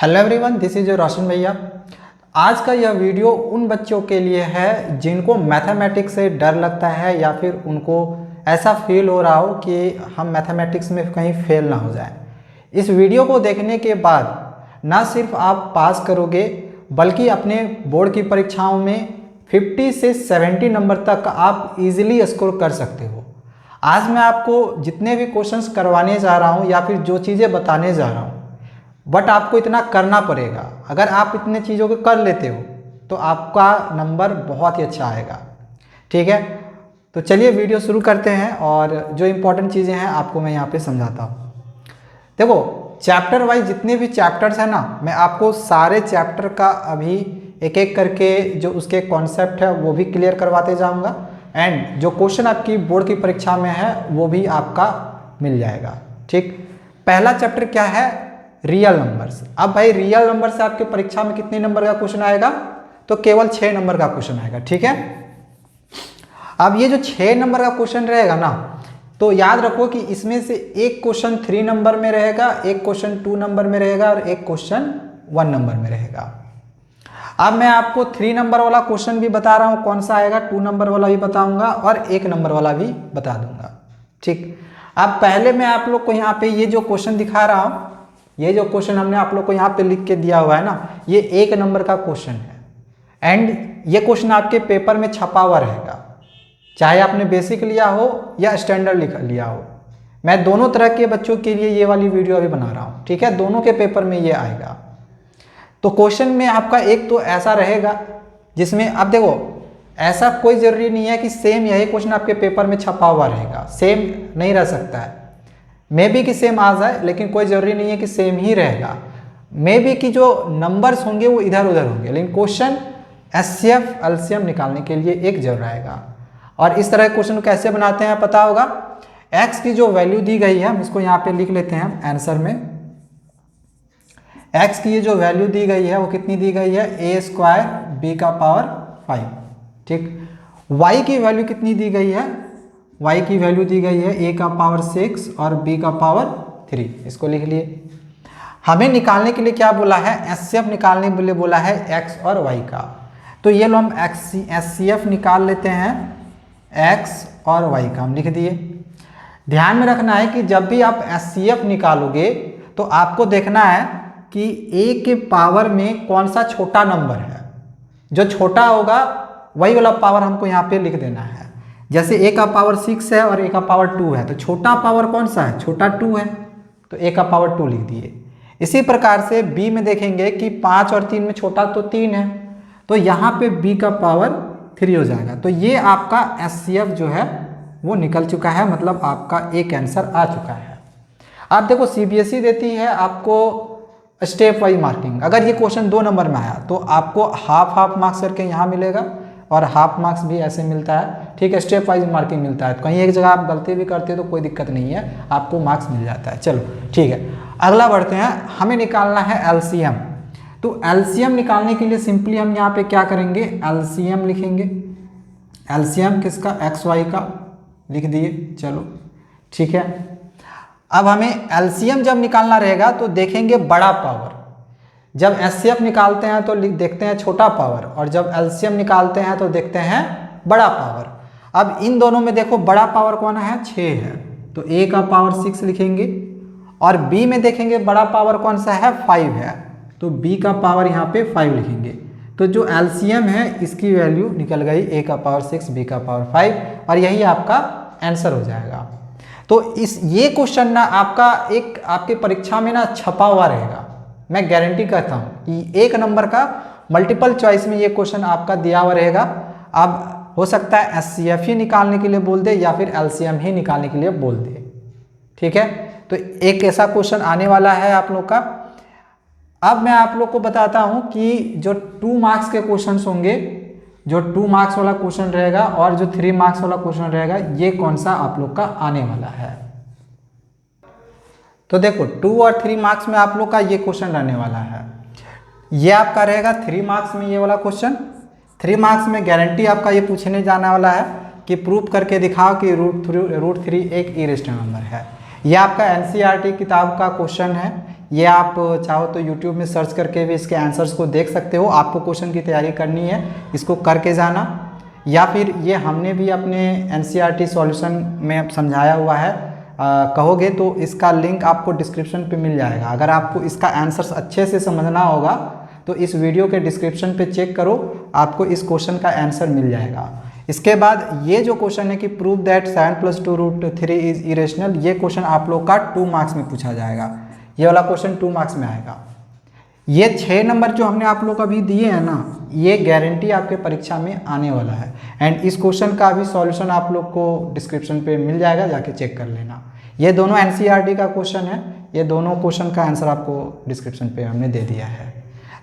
Hello everyone, this is रोशन भैया। आज का यह वीडियो उन बच्चों के लिए है जिनको मैथमेटिक्स से डर लगता है या फिर उनको ऐसा फील हो रहा हो कि हम मैथमेटिक्स में कहीं फेल ना हो जाए। इस वीडियो को देखने के बाद ना सिर्फ आप पास करोगे बल्कि अपने बोर्ड की परीक्षाओं में 50 से 70 नंबर तक आप इजीली स्कोर कर सकते हो। आज मैं आपको जितने भी क्वेश्चंस करवाने जा रहा हूँ या फिर जो चीज़ें बताने जा रहा हूँ, बट आपको इतना करना पड़ेगा। अगर आप इतने चीज़ों को कर लेते हो तो आपका नंबर बहुत ही अच्छा आएगा। ठीक है, तो चलिए वीडियो शुरू करते हैं और जो इम्पोर्टेंट चीज़ें हैं आपको मैं यहाँ पे समझाता हूँ। देखो, चैप्टर वाइज जितने भी चैप्टर्स हैं ना, मैं आपको सारे चैप्टर का अभी एक एक करके जो उसके कॉन्सेप्ट है वो भी क्लियर करवाते जाऊँगा एंड जो क्वेश्चन आपकी बोर्ड की परीक्षा में है वो भी आपका मिल जाएगा। ठीक, पहला चैप्टर क्या है? Real numbers. अब भाई रियल नंबर से आपके परीक्षा में कितने नंबर का क्वेश्चन आएगा? तो केवल 6 नंबर का क्वेश्चन आएगा। ठीक है, अब ये जो 6 नंबर का क्वेश्चन रहेगा ना, तो याद रखो कि इसमें से एक क्वेश्चन 3 नंबर में रहेगा, एक क्वेश्चन 2 नंबर में रहेगा और एक क्वेश्चन 1 नंबर में रहेगा। अब मैं आपको 3 नंबर वाला क्वेश्चन भी बता रहा हूँ कौन सा आएगा, 2 नंबर वाला भी बताऊंगा और 1 नंबर वाला भी बता दूंगा। ठीक, अब पहले मैं आप लोग को यहाँ पे ये जो क्वेश्चन दिखा रहा हूँ, ये जो क्वेश्चन हमने आप लोग को यहाँ पे लिख के दिया हुआ है ना, ये 1 नंबर का क्वेश्चन है एंड ये क्वेश्चन आपके पेपर में छपा हुआ रहेगा, चाहे आपने बेसिक लिया हो या स्टैंडर्ड लिया हो। मैं दोनों तरह के बच्चों के लिए ये वाली वीडियो अभी बना रहा हूँ। ठीक है, दोनों के पेपर में ये आएगा। तो क्वेश्चन में आपका एक तो ऐसा रहेगा जिसमें अब देखो, ऐसा कोई ज़रूरी नहीं है कि सेम यही क्वेश्चन आपके पेपर में छपा हुआ रहेगा, सेम नहीं रह सकता है। मे बी कि सेम आ जाए लेकिन कोई ज़रूरी नहीं है कि सेम ही रहेगा। मे बी कि जो नंबर्स होंगे वो इधर उधर होंगे, लेकिन क्वेश्चन एचसीएफ एलसीएम निकालने के लिए एक जरूर आएगा। और इस तरह के क्वेश्चन कैसे बनाते हैं पता होगा। एक्स की जो वैल्यू दी गई है, हम इसको यहाँ पे लिख लेते हैं आंसर में। एक्स की ये जो वैल्यू दी गई है वो कितनी दी गई है? a² b का पावर 5। ठीक, y की वैल्यू कितनी दी गई है? y की वैल्यू दी गई है a का पावर 6 और b का पावर 3। इसको लिख लिए। हमें निकालने के लिए क्या बोला है? एचसीएफ निकालने के लिए बोला है x और y का। तो ये लो हम एचसीएफ निकाल लेते हैं, x और y का हम लिख दिए। ध्यान में रखना है कि जब भी आप एचसीएफ निकालोगे तो आपको देखना है कि a के पावर में कौन सा छोटा नंबर है। जो छोटा होगा वही वाला पावर हमको यहाँ पे लिख देना है। जैसे a का पावर 6 है और a का पावर 2 है, तो छोटा पावर कौन सा है? छोटा 2 है, तो a का पावर 2 लिख दिए। इसी प्रकार से b में देखेंगे कि 5 और 3 में छोटा तो 3 है, तो यहाँ पे b का पावर 3 हो जाएगा। तो ये आपका एचसीएफ जो है वो निकल चुका है, मतलब आपका एक आंसर आ चुका है। आप देखो, सीबीएसई देती है आपको स्टेप वाइज मार्किंग। अगर ये क्वेश्चन 2 नंबर में आया तो आपको हाफ मार्क्स करके यहाँ मिलेगा और हाफ मार्क्स भी ऐसे मिलता है। ठीक है, स्टेप वाइज मार्किंग मिलता है। तो कहीं एक जगह आप गलती भी करते हो तो कोई दिक्कत नहीं है, आपको मार्क्स मिल जाता है। चलो ठीक है, अगला बढ़ते हैं। हमें निकालना है एलसीएम। तो एलसीएम निकालने के लिए सिंपली हम यहाँ पे क्या करेंगे? एलसीएम लिखेंगे। एलसीएम किसका? एक्स वाई का लिख दिए। चलो ठीक है, अब हमें एलसीएम जब निकालना रहेगा तो देखेंगे बड़ा पावर। जब एचसीएफ निकालते हैं तो देखते हैं छोटा पावर, और जब एलसीएम निकालते हैं तो देखते हैं बड़ा पावर। अब इन दोनों में देखो, बड़ा पावर कौन है? 6 है, तो a का पावर 6 लिखेंगे। और b में देखेंगे बड़ा पावर कौन सा है? 5 है, तो b का पावर यहाँ पे 5 लिखेंगे। तो जो एलसीएम है इसकी वैल्यू निकल गई a का पावर 6 b का पावर 5, और यही आपका आंसर हो जाएगा। तो ये क्वेश्चन ना आपके परीक्षा में ना छपा हुआ रहेगा। मैं गारंटी करता हूँ कि 1 नंबर का मल्टीपल चॉइस में ये क्वेश्चन आपका दिया हुआ रहेगा। अब हो सकता है एचसीएफ ही निकालने के लिए बोल दे या फिर एलसीएम ही निकालने के लिए बोल दे। ठीक है, तो एक ऐसा क्वेश्चन आने वाला है आप लोग का। अब मैं आप लोग को बताता हूँ कि जो 2 मार्क्स के क्वेश्चन होंगे, जो 2 मार्क्स वाला क्वेश्चन रहेगा और जो 3 मार्क्स वाला क्वेश्चन रहेगा, ये कौन सा आप लोग का आने वाला है। तो देखो, 2 और 3 मार्क्स में आप लोग का ये क्वेश्चन रहने वाला है। ये आपका रहेगा 3 मार्क्स में ये वाला क्वेश्चन। 3 मार्क्स में गारंटी आपका ये पूछने जाने वाला है कि प्रूफ करके दिखाओ कि रूट थ्री एक इरेशनल नंबर है। ये आपका एनसीईआरटी किताब का क्वेश्चन है। ये आप चाहो तो यूट्यूब में सर्च करके भी इसके आंसर्स को देख सकते हो। आपको क्वेश्चन की तैयारी करनी है, इसको करके जाना, या फिर ये हमने भी अपने NCERT सॉल्यूशन में समझाया हुआ है, कहोगे तो इसका लिंक आपको डिस्क्रिप्शन पे मिल जाएगा। अगर आपको इसका आंसर्स अच्छे से समझना होगा तो इस वीडियो के डिस्क्रिप्शन पे चेक करो, आपको इस क्वेश्चन का आंसर मिल जाएगा। इसके बाद ये जो क्वेश्चन है कि प्रूव दैट 7 + 2√3 इज इरेशनल, ये क्वेश्चन आप लोग का 2 मार्क्स में पूछा जाएगा। ये वाला क्वेश्चन 2 मार्क्स में आएगा। ये 6 नंबर जो हमने आप लोग को अभी दिए हैं ना, ये गारंटी आपके परीक्षा में आने वाला है। एंड इस क्वेश्चन का भी सॉल्यूशन आप लोग को डिस्क्रिप्शन पे मिल जाएगा, जाके चेक कर लेना। ये दोनों NCERT का क्वेश्चन है, ये दोनों क्वेश्चन का आंसर आपको डिस्क्रिप्शन पे हमने दे दिया है।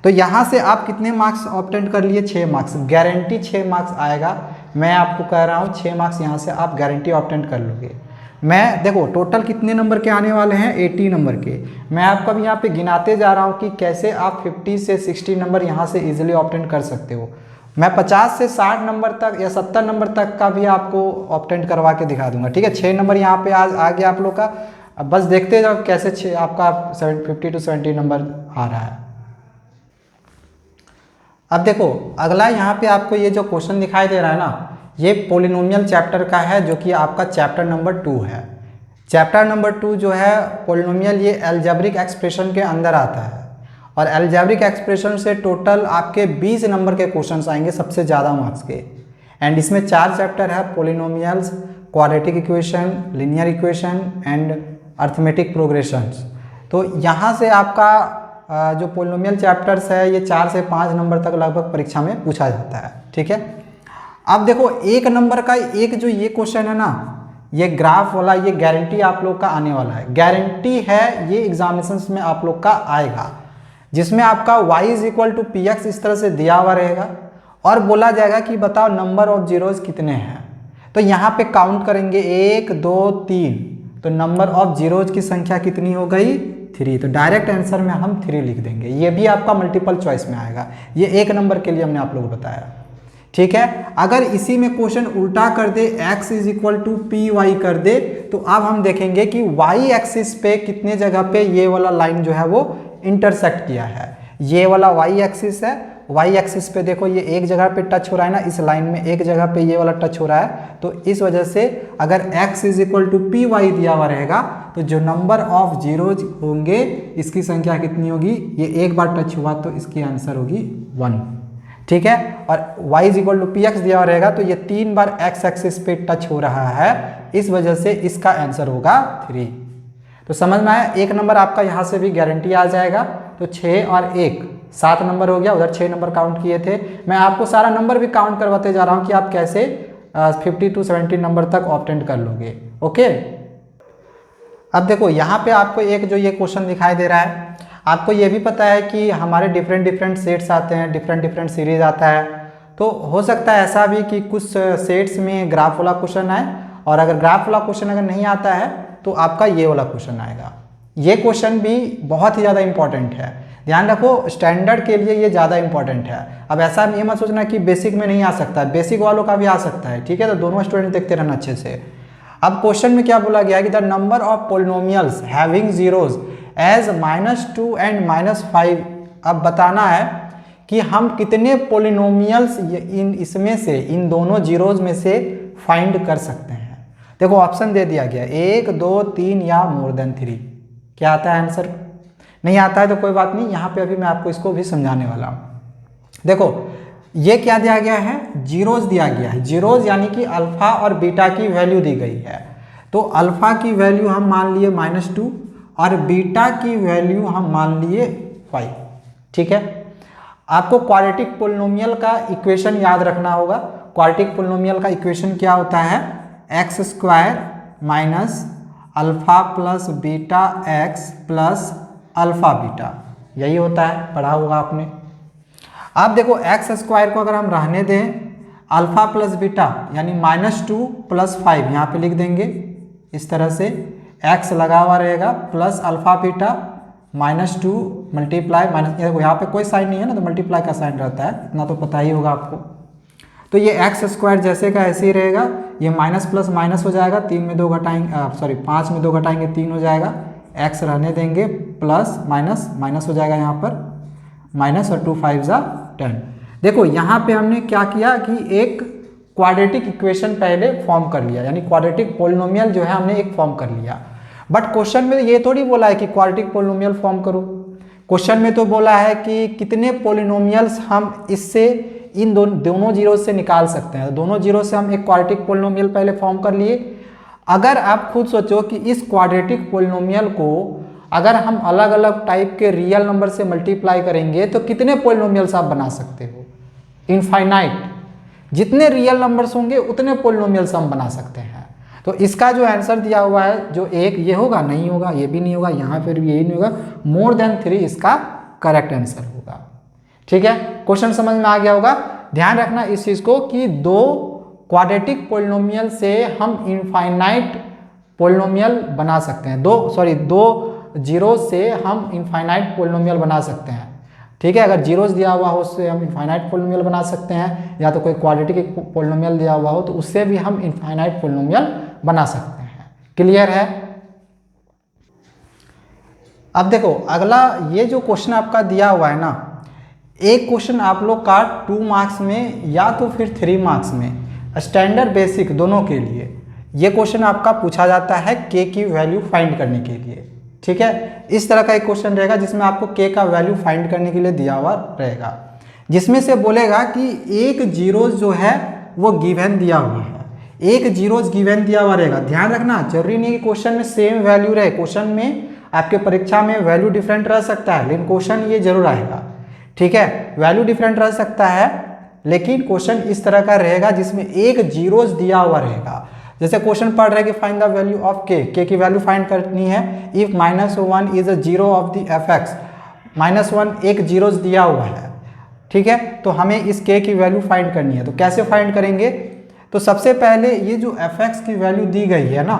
तो यहाँ से आप कितने मार्क्स ऑब्टेन कर लिए? 6 मार्क्स, गारंटी 6 मार्क्स आएगा। मैं आपको कह रहा हूँ 6 मार्क्स यहाँ से आप गारंटी ऑब्टेन कर लोगे। मैं देखो टोटल कितने नंबर के आने वाले हैं, 80 नंबर के। मैं आपको अभी यहाँ पे गिनाते जा रहा हूँ कि कैसे आप 50 से 60 नंबर यहाँ से इजीली ऑब्टेन कर सकते हो। मैं 50 से 60 नंबर तक या 70 नंबर तक का भी आपको ऑब्टेन करवा के दिखा दूंगा, ठीक है। 6 नंबर यहाँ पे आज आ गया आप लोग का। अब बस देखते जाओ कैसे आपका 50 to 70 नंबर आ रहा है। अब देखो अगला यहाँ पे आपको ये जो क्वेश्चन दिखाई दे रहा है ना, ये पॉलिनोमियल चैप्टर का है, जो कि आपका चैप्टर नंबर 2 है। चैप्टर नंबर 2 जो है पॉलिनोमियल, ये अलजेब्रिक एक्सप्रेशन के अंदर आता है। और अलजेब्रिक एक्सप्रेशन से टोटल आपके 20 नंबर के क्वेश्चंस आएंगे, सबसे ज़्यादा मार्क्स के। एंड इसमें 4 चैप्टर है, polynomials, quadratic equation, linear equation and arithmetic progressions. तो यहाँ से आपका जो पॉलिनोमियल चैप्टर्स है ये 4 से 5 नंबर तक लगभग परीक्षा में पूछा जाता है, ठीक है। अब देखो 1 नंबर का एक जो ये क्वेश्चन है ना, ये ग्राफ वाला, ये गारंटी आप लोग का आने वाला है। गारंटी है, ये एग्जामिनेशंस में आप लोग का आएगा, जिसमें आपका y = px इस तरह से दिया हुआ रहेगा और बोला जाएगा कि बताओ नंबर ऑफ जीरोज कितने हैं। तो यहाँ पे काउंट करेंगे 1 2 3, तो नंबर ऑफ जीरोज की संख्या कितनी हो गई? 3। तो डायरेक्ट आंसर में हम 3 लिख देंगे। ये भी आपका मल्टीपल चॉइस में आएगा। ये 1 नंबर के लिए हमने आप लोगों को बताया, ठीक है। अगर इसी में क्वेश्चन उल्टा कर दे, x = py कर दे, तो अब हम देखेंगे कि y एक्सिस पे कितने जगह पे ये वाला लाइन जो है वो इंटरसेक्ट किया है। ये वाला y एक्सिस है, y एक्सिस पे देखो ये एक जगह पे टच हो रहा है ना, इस लाइन में एक जगह पे ये वाला टच हो रहा है। तो इस वजह से अगर x = py दिया हुआ रहेगा तो जो नंबर ऑफ जीरोज होंगे इसकी संख्या कितनी होगी? ये एक बार टच हुआ तो इसकी आंसर होगी 1, ठीक है। और y = px दिया हुआ रहेगा तो ये 3 बार x एक्सिस पे टच हो रहा है, इस वजह से इसका आंसर होगा 3। तो समझ में आया? 1 नंबर आपका यहाँ से भी गारंटी आ जाएगा। तो 6 और 1 7 नंबर हो गया, उधर 6 नंबर काउंट किए थे। मैं आपको सारा नंबर भी काउंट करवाते जा रहा हूँ कि आप कैसे 50 to 70 नंबर तक ऑब्टेन कर लोगे, ओके। अब देखो यहाँ पे आपको एक जो ये क्वेश्चन दिखाई दे रहा है, आपको ये भी पता है कि हमारे डिफरेंट सेट्स आते हैं, डिफरेंट सीरीज आता है। तो हो सकता है ऐसा भी कि कुछ सेट्स में ग्राफ वाला क्वेश्चन आए, और अगर ग्राफ वाला क्वेश्चन अगर नहीं आता है तो आपका ये वाला क्वेश्चन आएगा। ये क्वेश्चन भी बहुत ही ज़्यादा इंपॉर्टेंट है, ध्यान रखो, स्टैंडर्ड के लिए ये ज़्यादा इंपॉर्टेंट है। अब ऐसा ये मत सोचना कि बेसिक में नहीं आ सकता है, बेसिक वालों का भी आ सकता है, ठीक है। तो दोनों स्टूडेंट देखते रहना अच्छे से। अब क्वेश्चन में क्या बोला गया है कि the number of polynomials having zeros as -2 and -5। अब बताना है कि हम कितने पॉलिनोमियल्स इसमें से, इन दोनों जीरोज में से फाइंड कर सकते हैं। देखो ऑप्शन दे दिया गया 1 2 3 या मोर देन 3। क्या आता है आंसर? नहीं आता है तो कोई बात नहीं, यहाँ पे अभी मैं आपको इसको भी समझाने वाला हूँ। देखो ये क्या दिया गया है? जीरोज दिया गया है। जीरोज यानी कि अल्फा और बीटा की वैल्यू दी गई है। तो अल्फा की वैल्यू हम मान लिए -2 और बीटा की वैल्यू हम मान लिए 5, ठीक है। आपको क्वाड्रेटिक पॉलिनोमियल का इक्वेशन याद रखना होगा। क्वाड्रेटिक पॉलिनोमियल का इक्वेशन क्या होता है? x² - alpha plus beta x plus alpha beta, यही होता है, पढ़ा होगा आपने। अब देखो x² को अगर हम रहने दें, अल्फा प्लस बीटा यानी -2 + 5 यहाँ पे लिख देंगे इस तरह से, x लगा हुआ रहेगा plus alpha beta -2 multiply minus, यहाँ पे कोई साइन नहीं है ना तो मल्टीप्लाई का साइन रहता है, इतना तो पता ही होगा आपको। तो ये x² जैसे का ऐसे ही रहेगा, ये माइनस प्लस माइनस हो जाएगा, 3 में 2 घटाएंगे, सॉरी 5 में 2 घटाएंगे 3 हो जाएगा, x रहने देंगे प्लस माइनस माइनस हो जाएगा यहाँ पर माइनस और 2 5 जा 10। देखो यहाँ पे हमने क्या किया कि एक क्वाड्रेटिक इक्वेशन पहले फॉर्म कर लिया, यानी क्वाड्रेटिक पोलिनोमियल जो है हमने एक फॉर्म कर लिया। बट क्वेश्चन में ये थोड़ी बोला है कि क्वाड्रेटिक पोलिनोमियल फॉर्म करो। क्वेश्चन में तो बोला है कि कितने पोलिनोमियल्स हम इससे इन दोनों जीरो से निकाल सकते हैं। दोनों जीरो से हम एक क्वाड्रेटिक पोलिनोमियल पहले फॉर्म कर लिए। अगर आप खुद सोचो कि इस क्वाड्रेटिक पोलिनोमियल को अगर हम अलग अलग टाइप के रियल नंबर से मल्टीप्लाई करेंगे तो कितने पोलिनोमियल्स आप बना सकते हो? इनफाइनाइट। जितने रियल नंबर्स होंगे उतने पोलिनोमियल्स हम बना सकते हैं। तो इसका जो आंसर दिया हुआ है जो एक ये होगा, नहीं होगा, ये भी नहीं होगा, यहाँ पर भी यही नहीं होगा, मोर देन 3 इसका करेक्ट आंसर होगा। ठीक है, क्वेश्चन समझ में आ गया होगा। ध्यान रखना इस चीज को कि दो क्वाड्रेटिक पोलिनोमियल से हम इनफाइनाइट पोलिनोमियल बना सकते हैं। दो जीरो से हम इनफाइनाइट पोलिनोमियल बना सकते हैं। ठीक है, अगर जीरोस दिया हुआ हो उससे हम इनफाइनाइट पोलिनोमियल बना सकते हैं, या तो कोई क्वाड्रेटिक पोलिनोमियल दिया हुआ हो तो उससे भी हम इनफाइनाइट पोलिनोमियल बना सकते हैं। क्लियर है? अब देखो अगला ये जो क्वेश्चन आपका दिया हुआ है ना, एक क्वेश्चन आप लोग का 2 मार्क्स में या तो फिर 3 मार्क्स में, स्टैंडर्ड बेसिक दोनों के लिए ये क्वेश्चन आपका पूछा जाता है के की वैल्यू फाइंड करने के लिए। ठीक है, इस तरह का एक क्वेश्चन रहेगा जिसमें आपको के का वैल्यू फाइंड करने के लिए दिया हुआ रहेगा, जिसमें से बोलेगा कि एक जीरो जो है वो गिवन दिया हुआ है, एक जीरो गिवन दिया हुआ रहेगा। ध्यान रखना, जरूरी नहीं कि क्वेश्चन में सेम वैल्यू रहे। क्वेश्चन में आपके परीक्षा में वैल्यू डिफरेंट रह सकता है, लेकिन क्वेश्चन ये जरूर आएगा। ठीक है, वैल्यू डिफरेंट रह सकता है लेकिन क्वेश्चन इस तरह का रहेगा जिसमें एक जीरोस दिया हुआ रहेगा। जैसे क्वेश्चन पढ़ रहे कि फाइंड द वैल्यू ऑफ के की वैल्यू फाइंड करनी है if -1 is a zero of the fx, -1 एक जीरोस दिया हुआ है। ठीक है, तो हमें इस के की वैल्यू फाइंड करनी है। तो कैसे फाइंड करेंगे? तो सबसे पहले ये जो fx की वैल्यू दी गई है ना,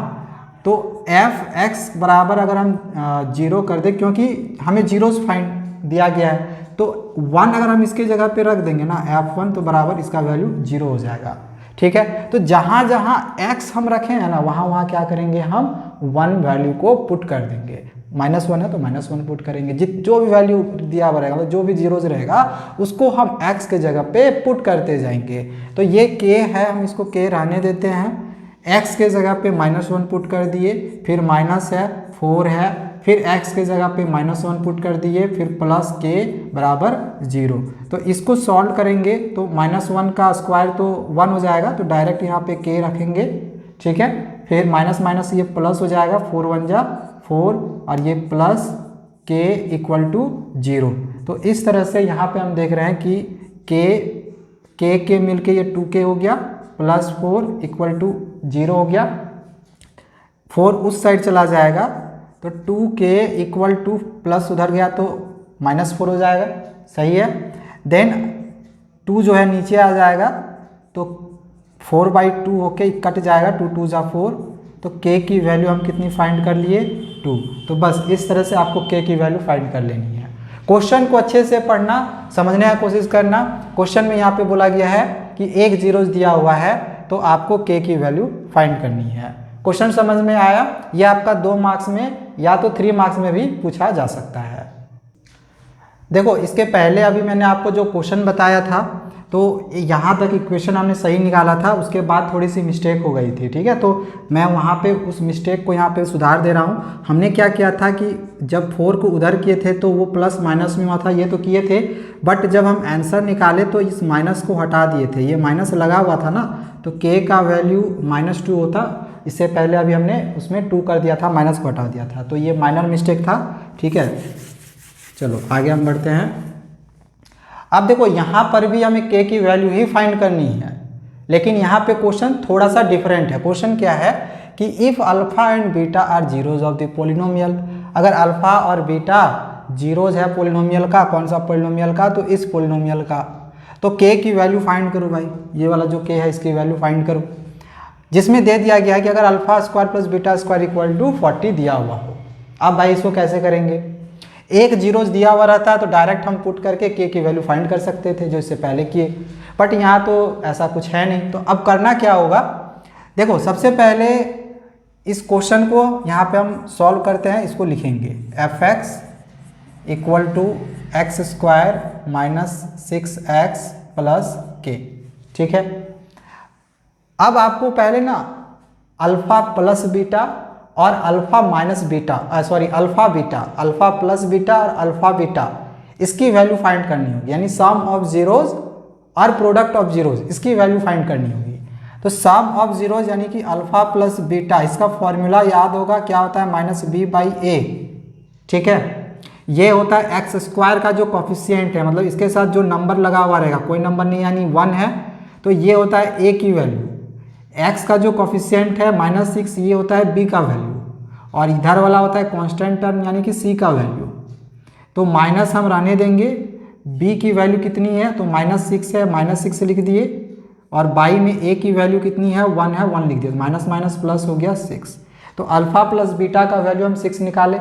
तो fx बराबर अगर हम जीरो कर दें, क्योंकि हमें जीरोस फाइंड दिया गया है, तो 1 अगर हम इसके जगह पे रख देंगे ना f1, तो बराबर इसका वैल्यू 0 हो जाएगा। ठीक है, तो जहाँ जहाँ x हम रखे हैं ना वहाँ वहाँ क्या करेंगे, हम 1 वैल्यू को पुट कर देंगे। -1 है तो -1 पुट करेंगे। जो भी वैल्यू दिया हुआ रहेगा, मतलब जो भी जीरोज रहेगा उसको हम x के जगह पे पुट करते जाएंगे। तो ये k है, हम इसको k रहने देते हैं। x के जगह पे -1 पुट कर दिए, फिर माइनस है 4 है, फिर x के जगह पे -1 पुट कर दिए, फिर प्लस k बराबर 0। तो इसको सॉल्व करेंगे तो -1 का स्क्वायर तो 1 हो जाएगा, तो डायरेक्ट यहाँ पे k रखेंगे। ठीक है, फिर माइनस माइनस ये प्लस हो जाएगा, 4 1 जा 4 और ये प्लस k इक्वल टू 0। तो इस तरह से यहाँ पे हम देख रहे हैं कि k मिलके ये 2k हो गया, प्लस 4 इक्वल टू 0 हो गया। 4 उस साइड चला जाएगा तो 2k इक्वल टू प्लस उधर गया तो -4 हो जाएगा। सही है, देन 2 जो है नीचे आ जाएगा तो 4/2 होके कट जाएगा, 2 2 जा 4। तो k की वैल्यू हम कितनी फाइंड कर लिए, 2। तो बस इस तरह से आपको k की वैल्यू फाइंड कर लेनी है। क्वेश्चन को अच्छे से पढ़ना, समझने का कोशिश करना। क्वेश्चन में यहाँ पे बोला गया है कि एक जीरोस दिया हुआ है तो आपको k की वैल्यू फाइंड करनी है। क्वेश्चन समझ में आया? यह आपका 2 मार्क्स में या तो 3 मार्क्स में भी पूछा जा सकता है। देखो इसके पहले अभी मैंने आपको जो क्वेश्चन बताया था तो यहाँ तक इक्वेशन हमने सही निकाला था, उसके बाद थोड़ी सी मिस्टेक हो गई थी। ठीक है, तो मैं वहाँ पे उस मिस्टेक को यहाँ पे सुधार दे रहा हूँ। हमने क्या किया था कि जब 4 को उधर किए थे तो वो प्लस माइनस में हुआ था, ये तो किए थे, बट जब हम आंसर निकाले तो इस माइनस को हटा दिए थे। ये माइनस लगा हुआ था ना, तो k का वैल्यू -2 होता। इससे पहले अभी हमने उसमें 2 कर दिया था, माइनस को हटा दिया था, तो ये माइनर मिस्टेक था। ठीक है, चलो आगे हम बढ़ते हैं। अब देखो यहाँ पर भी हमें k की वैल्यू ही फाइंड करनी है, लेकिन यहाँ पे क्वेश्चन थोड़ा सा डिफरेंट है। क्वेश्चन क्या है कि if alpha and beta are zeros of the polynomial, अगर अल्फा और बीटा जीरोज है पोलिनोमियल का, कौन सा पोलिनोमियल का, तो इस पोलिनोमियल का, तो k की वैल्यू फाइंड करो भाई। ये वाला जो k है इसकी वैल्यू फाइंड करो, जिसमें दे दिया गया है कि अगर alpha square plus beta square equal to 40 दिया हुआ हो। अब भाई इसको कैसे करेंगे? एक जीरोस दिया हुआ रहता है तो डायरेक्ट हम पुट करके k की वैल्यू फाइंड कर सकते थे जो इससे पहले किए, बट यहाँ तो ऐसा कुछ है नहीं। तो अब करना क्या होगा, देखो सबसे पहले इस क्वेश्चन को यहाँ पे हम सॉल्व करते हैं। इसको लिखेंगे fx equal to x square minus 6x plus के। ठीक है, अब आपको पहले ना अल्फा प्लस बीटा और alpha minus beta alpha beta, alpha plus beta और अल्फा बीटा, इसकी वैल्यू फाइंड करनी होगी, यानी सम ऑफ जीरोज और प्रोडक्ट ऑफ जीरोज, इसकी वैल्यू फाइंड करनी होगी। तो सम ऑफ जीरोज यानी कि अल्फा प्लस बीटा, इसका फॉर्मूला याद होगा, क्या होता है, माइनस बी बाई ए। ठीक है, ये होता है एक्स स्क्वायर का जो कॉफिशिएंट है, मतलब इसके साथ जो नंबर लगा हुआ रहेगा, कोई नंबर नहीं यानी 1 है, तो ये होता है ए की वैल्यू। एक्स का जो कॉफिशिएंट है -6, ये होता है बी का वैल्यू, और इधर वाला होता है कांस्टेंट टर्म यानी कि सी का वैल्यू। तो माइनस हम रहने देंगे, बी की वैल्यू कितनी है, तो -6 है, -6 लिख दिए, और बाई में ए की वैल्यू कितनी है, 1 है, 1 लिख दिया, माइनस माइनस प्लस हो गया 6। तो अल्फा प्लस बीटा का वैल्यू हम 6 निकाले।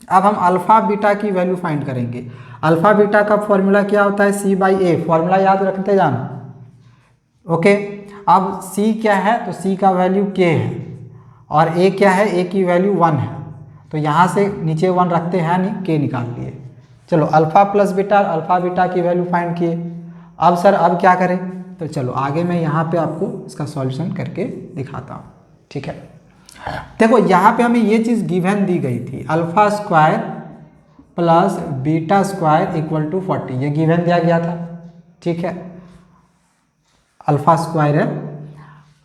अब हम अल्फा बीटा की वैल्यू फाइंड करेंगे। अल्फा बीटा का फॉर्मूला क्या होता है, सी बाई ए, फॉर्मूला याद रखते जाना। ओके, अब सी क्या है, तो सी का वैल्यू के है, और ए क्या है, ए की वैल्यू 1 है, तो यहाँ से नीचे 1 रखते हैं नहीं, के निकाल लिए। चलो अल्फा प्लस बीटा और अल्फा बीटा की वैल्यू फाइंड किए। अब सर अब क्या करें, तो चलो आगे मैं यहाँ पे आपको इसका सॉल्यूशन करके दिखाता हूँ। ठीक है, देखो यहाँ पे हमें ये चीज़ गिवन दी गई थी, alpha square plus beta square equal to 40, ये गिवन दिया गया था। ठीक है, अल्फा स्क्वायर है।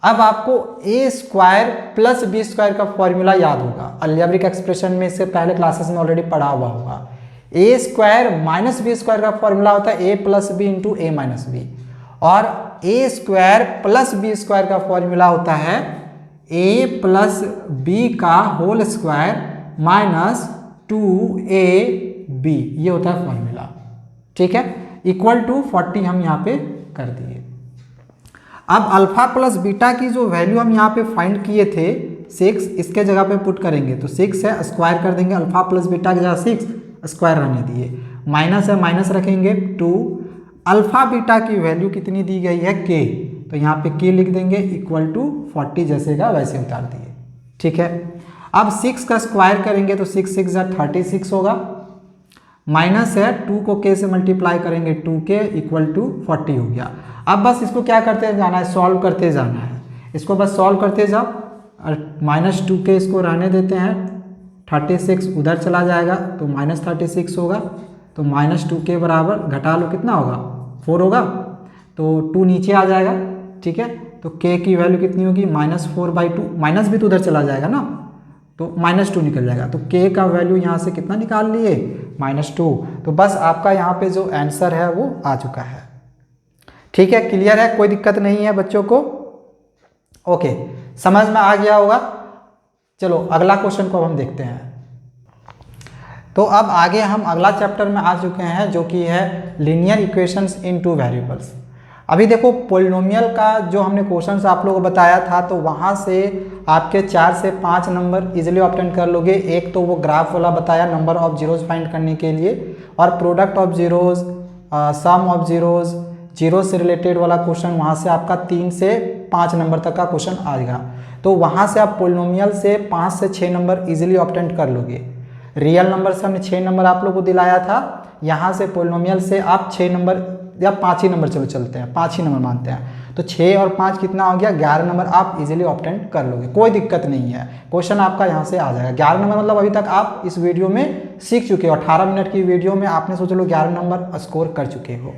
अब आपको ए स्क्वायर प्लस बी स्क्वायर का फॉर्मूला याद होगा, अलजेब्रिक एक्सप्रेशन में इससे पहले क्लासेस में ऑलरेडी पढ़ा हुआ होगा। ए स्क्वायर माइनस बी स्क्वायर का फॉर्मूला होता है ए प्लस बी इंटू ए माइनस बी, और ए स्क्वायर प्लस बी स्क्वायर का फॉर्मूला होता है ए प्लस बी का होल स्क्वायर माइनस 2ab, ये होता है फॉर्मूला। ठीक है, इक्वल टू 40 हम यहाँ पे कर दिए। अब अल्फा प्लस बीटा की जो वैल्यू हम यहाँ पे फाइंड किए थे 6, इसके जगह पे पुट करेंगे, तो 6 है, स्क्वायर कर देंगे, अल्फा प्लस बीटा की जगह 6 स्क्वायर रहने दिए, माइनस है, माइनस रखेंगे 2, अल्फा बीटा की वैल्यू कितनी दी गई है, के, तो यहाँ पे के लिख देंगे, इक्वल टू 40 जैसे का वैसे उतार दिए। ठीक है, अब 6 का स्क्वायर करेंगे तो 6 6 36 होगा, माइनस है, 2 को के से मल्टीप्लाई करेंगे, 2k इक्वल टू 40 हो गया। अब बस इसको क्या करते जाना है, सॉल्व करते जाना है, इसको बस सॉल्व करते जाओ, और -2k इसको रहने देते हैं, 36 उधर चला जाएगा तो -36 होगा, तो -2k बराबर घटा लो कितना होगा, 4 होगा, तो 2 नीचे आ जाएगा। ठीक है, तो k की वैल्यू कितनी होगी, -4/2, माइनस भी तो उधर चला जाएगा ना, तो -2 निकल जाएगा, तो k का वैल्यू यहाँ से कितना निकाल लिए, -2। तो बस आपका यहाँ पे जो आंसर है वो आ चुका है। ठीक है, क्लियर है, कोई दिक्कत नहीं है बच्चों को। ओके, समझ में आ गया होगा। चलो अगला क्वेश्चन को हम देखते हैं। तो अब आगे हम अगला चैप्टर में आ चुके हैं, जो कि है लीनियर इक्वेशंस इन 2 वेरिएबल्स। अभी देखो पॉलिनोमियल का जो हमने क्वेश्चंस आप लोगों को बताया था, तो वहाँ से आपके 4 से 5 नंबर इजीली ऑब्टेन कर लोगे। एक तो वो ग्राफ वाला बताया, नंबर ऑफ जीरोज फाइंड करने के लिए, और product of zeros, sum of zeros, zero से रिलेटेड वाला क्वेश्चन, वहाँ से आपका 3 से 5 नंबर तक का क्वेश्चन आएगा। तो वहाँ से आप पॉलिनोमियल से 5 से 6 नंबर इजीली ऑब्टेन कर लोगे। रियल नंबर से हमने 6 नंबर आप लोगों को दिलाया था, यहाँ से पॉलिनोमियल से आप 6 नंबर या 5 ही नंबर, चलो चलते हैं 5 ही नंबर मानते हैं, तो 6 और 5 कितना हो गया, 11 नंबर आप इजीली ऑब्टेन कर लोगे, कोई दिक्कत नहीं है, क्वेश्चन आपका यहाँ से आ जाएगा। 11 नंबर मतलब अभी तक आप इस वीडियो में सीख चुके हो, 18 मिनट की वीडियो में आपने सोच लो 11 नंबर स्कोर कर चुके हो।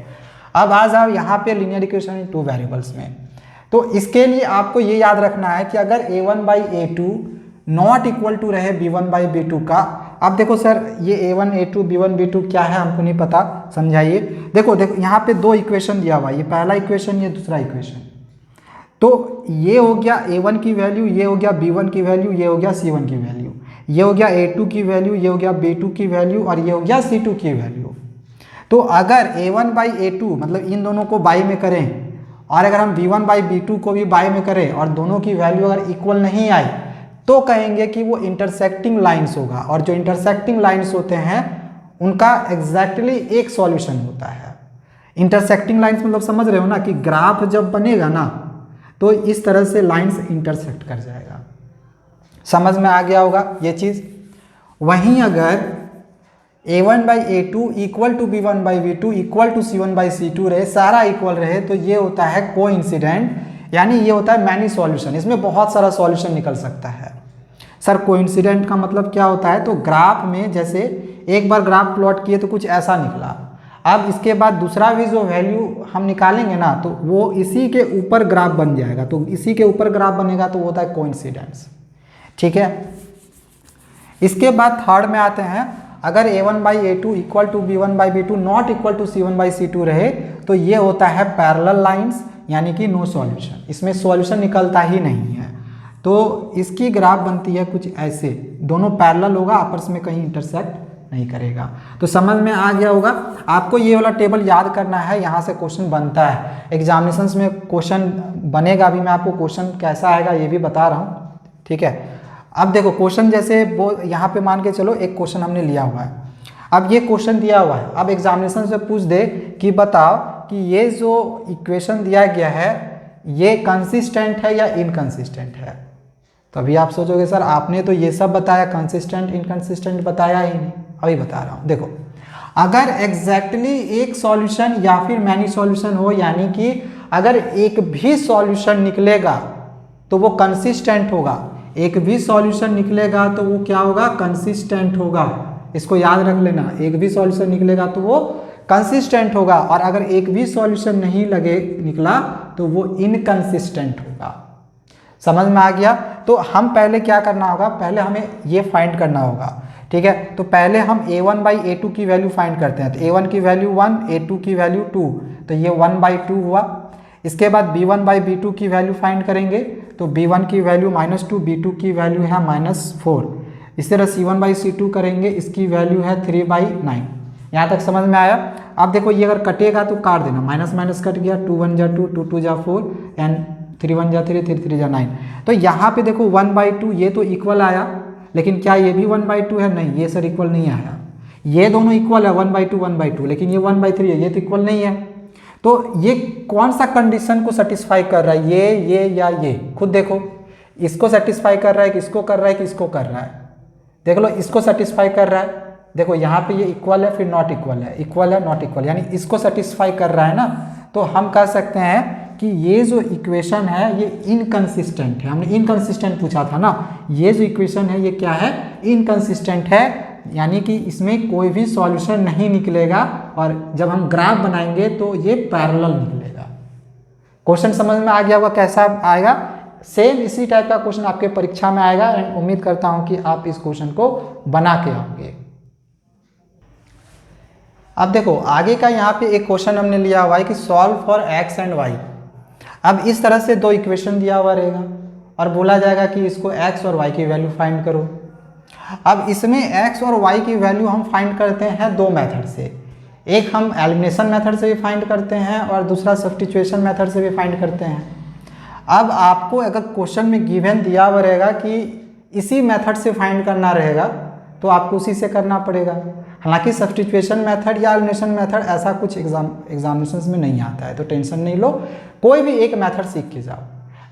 अब आ जाओ यहाँ पे लीनियर इक्वेशन इन 2 वेरिएबल्स में। तो इसके लिए आपको ये याद रखना है कि अगर a1/a2 नॉट इक्वल टू रहे b1/b2 का, अब देखो सर ये a1 a2 b1 b2 क्या है हमको नहीं पता, समझाइए। देखो यहाँ पे 2 इक्वेशन दिया हुआ है, ये पहला इक्वेशन, ये दूसरा इक्वेशन। तो ये हो गया a1 की वैल्यू, ये हो गया b1 की वैल्यू, ये हो गया c1 की वैल्यू, ये हो गया a2 की वैल्यू, ये हो गया b2 की वैल्यू, और ये हो गया c2 की वैल्यू। तो अगर a1/a2 मतलब इन दोनों को बाई में करें, और अगर हम b1/b2 को भी बाई में करें, और दोनों की वैल्यू अगर इक्वल नहीं आई, तो कहेंगे कि वो इंटरसेक्टिंग लाइंस होगा, और जो इंटरसेक्टिंग लाइंस होते हैं उनका एग्जैक्टली एक सॉल्यूशन होता है। इंटरसेक्टिंग लाइंस मतलब समझ रहे हो ना, कि ग्राफ जब बनेगा ना तो इस तरह से लाइंस इंटरसेक्ट कर जाएगा, समझ में आ गया होगा ये चीज़। वहीं अगर A1 by A2 equal to B1 by B2 equal to C1 by C2 रहे, सारा इक्वल रहे, तो ये होता है कोइंसिडेंट, यानी ये होता है मैनी सॉल्यूशन। इसमें बहुत सारा सॉल्यूशन निकल सकता है। सर कोइंसिडेंट का मतलब क्या होता है? तो ग्राफ में जैसे एक बार ग्राफ प्लॉट किए तो कुछ ऐसा निकला, अब इसके बाद दूसरा भी जो वैल्यू हम निकालेंगे ना, तो वो इसी के ऊपर ग्राफ बन जाएगा, तो इसी के ऊपर ग्राफ बनेगा तो वो होता है कोइंसिडेंस। ठीक है, इसके बाद थर्ड में आते हैं, अगर A1 by A2 equal to B1 by B2 not equal to C1 by C2 रहे, तो ये होता है पैरेलल लाइंस, यानी कि नो सॉल्यूशन, इसमें सॉल्यूशन निकलता ही नहीं है। तो इसकी ग्राफ बनती है कुछ ऐसे, दोनों पैरेलल होगा, आपस में कहीं इंटरसेक्ट नहीं करेगा। तो समझ में आ गया होगा। आपको ये वाला टेबल याद करना है, यहाँ से क्वेश्चन बनता है एग्जामिनेशंस में, क्वेश्चन बनेगा। अभी मैं आपको क्वेश्चन कैसा आएगा ये भी बता रहा हूँ। ठीक है, अब देखो क्वेश्चन जैसे वो यहाँ पे मान के चलो एक क्वेश्चन हमने लिया हुआ है, अब ये क्वेश्चन दिया हुआ है, अब एग्जामिनेशन से पूछ दे कि बताओ कि ये जो इक्वेशन दिया गया है ये कंसिस्टेंट है या इनकंसिस्टेंट है। तो अभी आप सोचोगे सर आपने तो ये सब बताया, कंसिस्टेंट इनकंसिस्टेंट बताया ही नहीं। अभी बता रहा हूँ, देखो अगर एग्जैक्टली एक सॉल्यूशन या फिर मैनी सॉल्यूशन हो, यानी कि अगर एक भी सॉल्यूशन निकलेगा तो वो कंसिस्टेंट होगा, एक भी सॉल्यूशन निकलेगा तो वो क्या होगा? कंसिस्टेंट होगा। इसको याद रख लेना, एक भी सॉल्यूशन निकलेगा तो वो कंसिस्टेंट होगा, और अगर एक भी सॉल्यूशन नहीं निकला तो वो इनकंसिस्टेंट होगा। समझ में आ गया? तो हम पहले क्या करना होगा, पहले हमें ये फाइंड करना होगा। ठीक है, तो पहले हम A1 बाई A2 की वैल्यू फाइंड करते हैं। तो A1 की वैल्यू 1, A2 की वैल्यू 2, तो ये 1 बाई 2 हुआ। इसके बाद B1 बाई B2 की वैल्यू फाइंड करेंगे, तो B1 की वैल्यू -2, B2 की वैल्यू है -4। इस तरह C1 बाई C2 करेंगे, इसकी वैल्यू है 3 बाई 9। यहाँ तक समझ में आया? अब देखो ये अगर कटेगा तो काट देना, माइनस माइनस कट गया, 2 1 जा 2, 2 2 जा 4 एंड 3 1 जा 3, 3 3 जा 9। तो यहाँ पे देखो 1 बाई 2 ये तो इक्वल आया, लेकिन क्या ये भी 1 बाई 2 है? नहीं, ये सर इक्वल नहीं आया। ये दोनों इक्वल है 1 बाई 2 1 बाई 2, लेकिन ये 1 बाई 3 है, ये तो इक्वल नहीं है। तो ये कौन सा कंडीशन को सेटिस्फाई कर रहा है, ये या ये? खुद देखो, इसको सेटिस्फाई कर रहा है, किसको कर रहा है, किसको कर रहा है? देख लो, इसको सेटिस्फाई कर रहा है। देखो यहाँ पे ये इक्वल है, फिर नॉट इक्वल है, इक्वल है नॉट इक्वल, यानी इसको सेटिस्फाई कर रहा है ना। तो हम कह सकते हैं कि ये जो इक्वेशन है ये इनकंसिस्टेंट है। हमने इनकंसिस्टेंट पूछा था ना, ये जो इक्वेशन है ये क्या है? इनकंसिस्टेंट है, यानी कि इसमें कोई भी सॉल्यूशन नहीं निकलेगा, और जब हम ग्राफ बनाएंगे तो ये पैरेलल निकलेगा। क्वेश्चन समझ में आ गया होगा कैसा आएगा? सेम इसी टाइप का क्वेश्चन आपके परीक्षा में आएगा, एंड उम्मीद करता हूं कि आप इस क्वेश्चन को बना के आओगे। अब देखो आगे का यहाँ पे एक क्वेश्चन हमने लिया हुआ है कि solve for x and y। अब इस तरह से दो इक्वेशन दिया हुआ रहेगा और बोला जाएगा कि इसको x और y की वैल्यू फाइंड करो। अब इसमें x और y की वैल्यू हम फाइंड करते हैं दो मेथड से, एक हम एलिमिनेशन मेथड से भी फाइंड करते हैं और दूसरा सब्स्टिट्यूशन मेथड से भी फाइंड करते हैं। अब आपको अगर क्वेश्चन में गिवन दिया हुआ रहेगा कि इसी मेथड से फाइंड करना रहेगा तो आपको उसी से करना पड़ेगा। हालांकि सब्स्टिट्यूशन मेथड या एलिमिनेशन मेथड ऐसा कुछ एग्जामिनेशंस में नहीं आता है, तो टेंशन नहीं लो, कोई भी एक मेथड सीख के जाओ।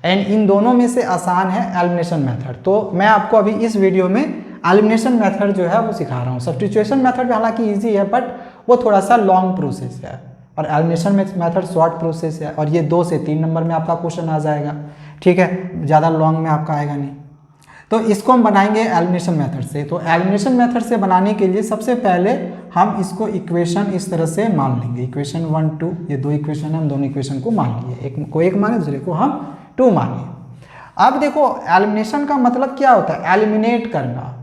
एंड इन दोनों में से आसान है एलिमिनेशन मेथड, तो मैं आपको अभी इस वीडियो में एलिमिनेशन मेथड जो है वो सिखा रहा हूँ। सब्स्टिट्यूशन मेथड हालांकि ईजी है बट वो थोड़ा सा लॉन्ग प्रोसेस है, और एलिमिनेशन मेथड शॉर्ट प्रोसेस है, और ये 2 से 3 नंबर में आपका क्वेश्चन आ जाएगा। ठीक है, ज़्यादा लॉन्ग में आपका आएगा नहीं। तो इसको हम बनाएंगे एलिमिनेशन मेथड से। तो एलिमिनेशन मेथड से बनाने के लिए सबसे पहले हम इसको इक्वेशन इस तरह से मान लेंगे, इक्वेशन 1 2, ये दो इक्वेशन है, हम दोनों इक्वेशन को मान लिए, एक को 1 माने, दूसरे को हम 2 मानिए। अब देखो एलिमिनेशन का मतलब क्या होता है? एलिमिनेट करना,